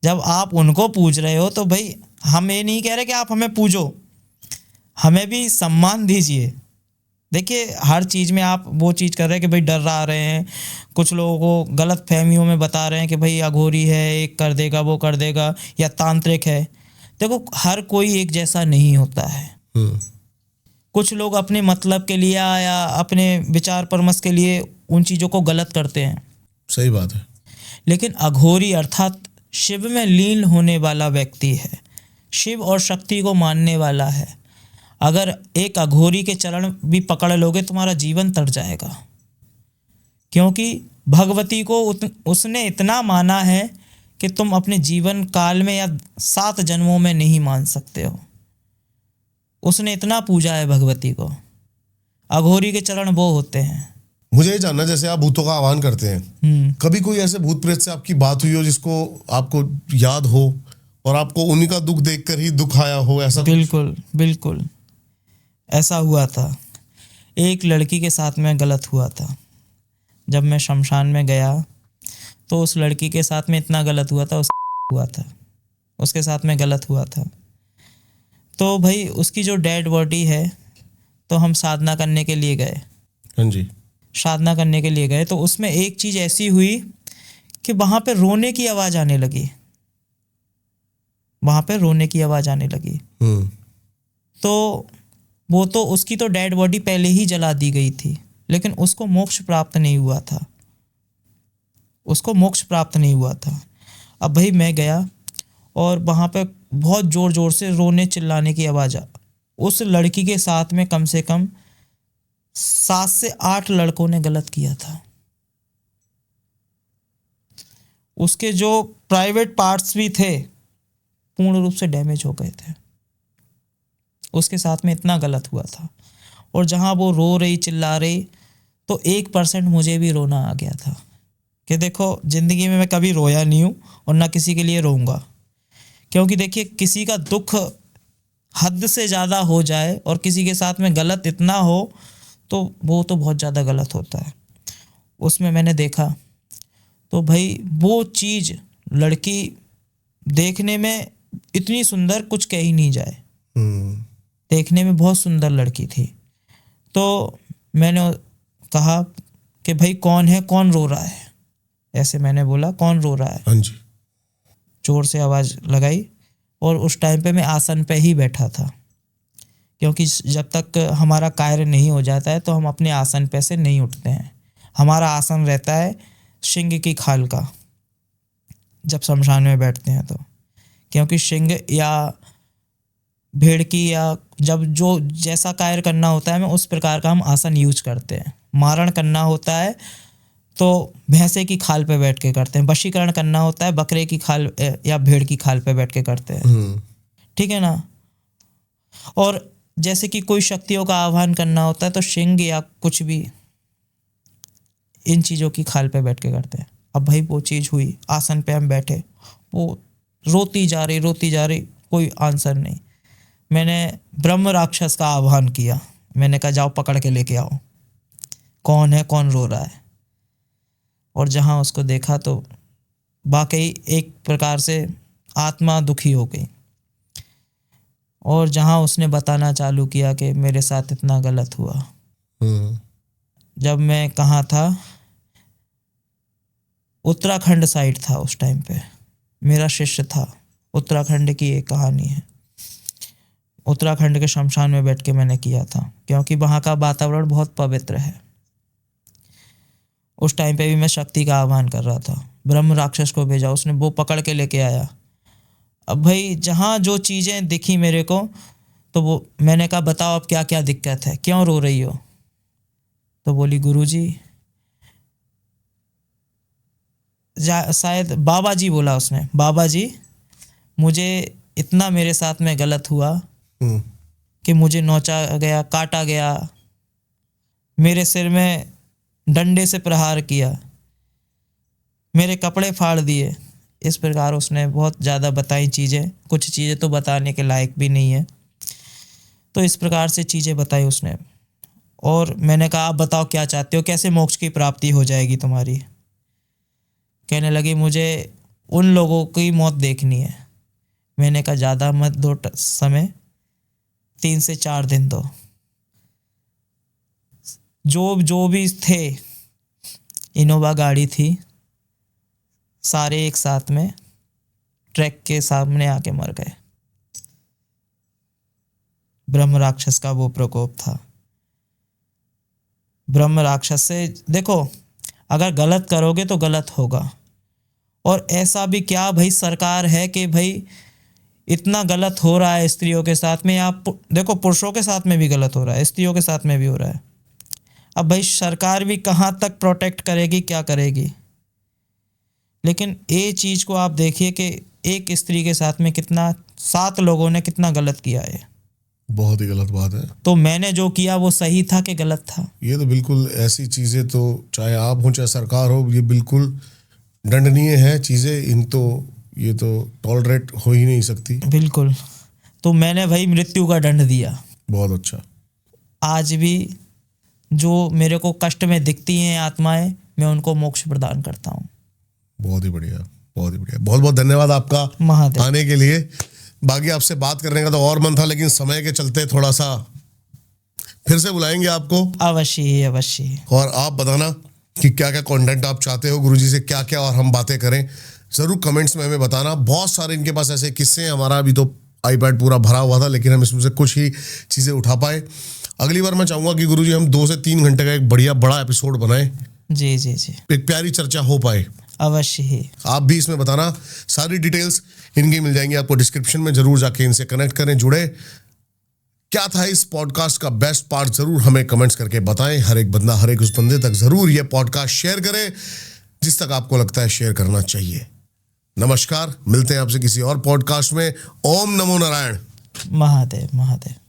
जब आप उनको पूज रहे हो तो भाई हम ये नहीं कह रहे कि आप हमें पूजो, हमें भी सम्मान दीजिए। देखिए, हर चीज़ में आप वो चीज़ कर रहे हैं कि भाई डरा रहे हैं, कुछ लोगों को गलत फहमियों में बता रहे हैं कि भाई अघोरी है, एक कर देगा वो कर देगा, या तांत्रिक है। देखो, हर कोई एक जैसा नहीं होता है। कुछ लोग अपने मतलब के लिए या अपने विचार परमस के लिए उन चीज़ों को गलत करते हैं। सही बात है। लेकिन अघोरी अर्थात शिव में लीन होने वाला व्यक्ति है, शिव और शक्ति को मानने वाला है। अगर एक अघोरी के चरण भी पकड़ लोगे तुम्हारा जीवन तर जाएगा, क्योंकि भगवती को उसने इतना माना है कि तुम अपने जीवन काल में या 7 जन्मों में नहीं मान सकते हो। उसने इतना पूजा है भगवती को। अघोरी के चरण वो होते हैं। मुझे ये जानना, जैसे आप भूतों का आह्वान करते हैं, कभी कोई ऐसे भूत प्रेत से आपकी बात हुई हो जिसको आपको याद हो और आपको उन्हीं का दुख देखकर ही दुख आया हो, ऐसा? बिल्कुल बिल्कुल ऐसा हुआ था। एक लड़की के साथ में गलत हुआ था। जब मैं शमशान में गया तो उस लड़की के साथ में इतना गलत हुआ था, उसके साथ में गलत हुआ था। तो भाई उसकी जो डेड बॉडी है, तो हम साधना करने के लिए गए। हाँ जी। साधना करने के लिए गए तो उसमें एक चीज़ ऐसी हुई कि वहाँ पे रोने की आवाज़ आने लगी। तो वो तो उसकी तो डेड बॉडी पहले ही जला दी गई थी, लेकिन उसको मोक्ष प्राप्त नहीं हुआ था। अब भाई मैं गया और वहाँ पे बहुत ज़ोर ज़ोर से रोने चिल्लाने की आवाज़ आ। उस लड़की के साथ में कम से कम 7 से 8 लड़कों ने गलत किया था। उसके जो प्राइवेट पार्ट्स भी थे पूर्ण रूप से डैमेज हो गए थे। उसके साथ में इतना गलत हुआ था। और जहाँ वो रो रही चिल्ला रही तो 1% मुझे भी रोना आ गया था कि देखो, ज़िंदगी में मैं कभी रोया नहीं हूँ और ना किसी के लिए रोऊंगा। क्योंकि देखिए, किसी का दुख हद से ज़्यादा हो जाए और किसी के साथ में गलत इतना हो तो वो तो बहुत ज़्यादा गलत होता है। उसमें मैंने देखा तो भाई वो चीज़, लड़की देखने में इतनी सुंदर कुछ कह ही नहीं जाए। देखने में बहुत सुंदर लड़की थी। तो मैंने कहा कि भाई कौन है, कौन रो रहा है? ऐसे मैंने बोला, कौन रो रहा है? हाँ जी। जोर से आवाज़ लगाई और उस टाइम पे मैं आसन पे ही बैठा था, क्योंकि जब तक हमारा कार्य नहीं हो जाता है तो हम अपने आसन पे से नहीं उठते हैं। हमारा आसन रहता है सिंह की खाल का जब शमशान में बैठते हैं तो, क्योंकि सिंह या भेड़ की या जब जो जैसा कार्य करना होता है, मैं उस प्रकार का हम आसन यूज करते हैं। मारण करना होता है तो भैंसे की खाल पे बैठ के करते हैं। वशीकरण करना होता है बकरे की खाल या भेड़ की खाल पे बैठ के करते हैं। ठीक है ना? और जैसे कि कोई शक्तियों का आह्वान करना होता है तो सिंह या कुछ भी इन चीज़ों की खाल पे बैठ के करते हैं। अब भाई वो चीज़ हुई, आसन पे हम बैठे, वो रोती जा रही, कोई आंसर नहीं। मैंने ब्रह्म राक्षस का आह्वान किया। मैंने कहा जाओ पकड़ के लेके आओ, कौन है, कौन रो रहा है? और जहाँ उसको देखा तो वाकई एक प्रकार से आत्मा दुखी हो गई। और जहाँ उसने बताना चालू किया कि मेरे साथ इतना गलत हुआ। जब मैं कहाँ था, उत्तराखंड साइड था उस टाइम पे, मेरा शिष्य था। उत्तराखंड की एक कहानी है। उत्तराखंड के शमशान में बैठ के मैंने किया था, क्योंकि वहाँ का वातावरण बहुत पवित्र है। उस टाइम पे भी मैं शक्ति का आह्वान कर रहा था। ब्रह्म राक्षस को भेजा, उसने वो पकड़ के लेके आया। अब भाई जहाँ जो चीज़ें दिखी मेरे को, तो वो मैंने कहा बताओ अब क्या क्या दिक्कत है, क्यों रो रही हो? तो बोली गुरुजी, शायद बाबा जी बोला उसने, बाबा जी मुझे इतना मेरे साथ में गलत हुआ कि मुझे नोचा गया, काटा गया, मेरे सिर में डंडे से प्रहार किया, मेरे कपड़े फाड़ दिए। इस प्रकार उसने बहुत ज़्यादा बताई चीज़ें, कुछ चीज़ें तो बताने के लायक भी नहीं है। तो इस प्रकार से चीज़ें बताई उसने। और मैंने कहा आप बताओ क्या चाहते हो, कैसे मोक्ष की प्राप्ति हो जाएगी तुम्हारी। कहने लगी मुझे उन लोगों की मौत देखनी है। मैंने कहा ज़्यादा मत दो समय, 3 से 4 दिन दो। जो भी थे, इनोवा गाड़ी थी, सारे एक साथ में ट्रक के सामने आके मर गए। ब्रह्म राक्षस का वो प्रकोप था। ब्रह्म राक्षस से देखो, अगर गलत करोगे तो गलत होगा। और ऐसा भी क्या भाई सरकार है कि भाई इतना गलत हो रहा है स्त्रियों के साथ में, या देखो पुरुषों के साथ में भी गलत हो रहा है, स्त्रियों के साथ में भी हो रहा है। अब भाई सरकार भी कहाँ तक प्रोटेक्ट करेगी, क्या करेगी। लेकिन ये चीज़ को आप देखिए कि एक स्त्री के साथ में कितना 7 लोगों ने कितना गलत किया है। बहुत ही गलत बात है। तो मैंने जो किया वो सही था कि गलत था? ये तो बिल्कुल, ऐसी चीज़ें तो चाहे आप हो चाहे सरकार हो, ये बिल्कुल दंडनीय है चीज़ें। ये तो टॉलरेट हो ही नहीं सकती। बिल्कुल। तो मैंने भाई मृत्यु का दंड दिया। बहुत अच्छा। आज भी जो मेरे को कष्ट में दिखती हैं आत्माएं, मैं उनको मोक्ष प्रदान करता हूँ। बहुत ही बढ़िया, बहुत ही बढ़िया। बहुत बहुत धन्यवाद आपका महादेव आने के लिए। बाकी आपसे बात करने का तो और मन था, लेकिन समय के चलते थोड़ा सा फिर से बुलाएंगे आपको। अवश्य ही, अवश्य ही। और आप बताना कि क्या क्या कंटेंट आप चाहते हो, गुरुजी से क्या क्या और हम बातें करें, ज़रूर कमेंट्स में हमें बताना। बहुत सारे इनके पास ऐसे किस्से हैं। हमारा अभी तो आईपैड पूरा भरा हुआ था, लेकिन हम इसमें से कुछ ही चीज़ें उठा पाए। अगली बार मैं चाहूँगा कि गुरुजी हम 2 से 3 घंटे का एक बढ़िया बड़ा एपिसोड बनाएं। जी जी जी, एक प्यारी चर्चा हो पाए। अवश्य ही। आप भी इसमें बताना। सारी डिटेल्स इनकी मिल जाएंगी आपको डिस्क्रिप्शन में। जरूर जाके इनसे कनेक्ट करें, जुड़े। क्या था इस पॉडकास्ट का बेस्ट पार्ट, जरूर हमें कमेंट्स करके बताएं। हर एक बंदा, हर एक उस बंदे तक जरूर ये पॉडकास्ट शेयर करे जिस तक आपको लगता है शेयर करना चाहिए। नमस्कार, मिलते हैं आपसे किसी और पॉडकास्ट में। ओम नमो नारायण। महादेव महादेव।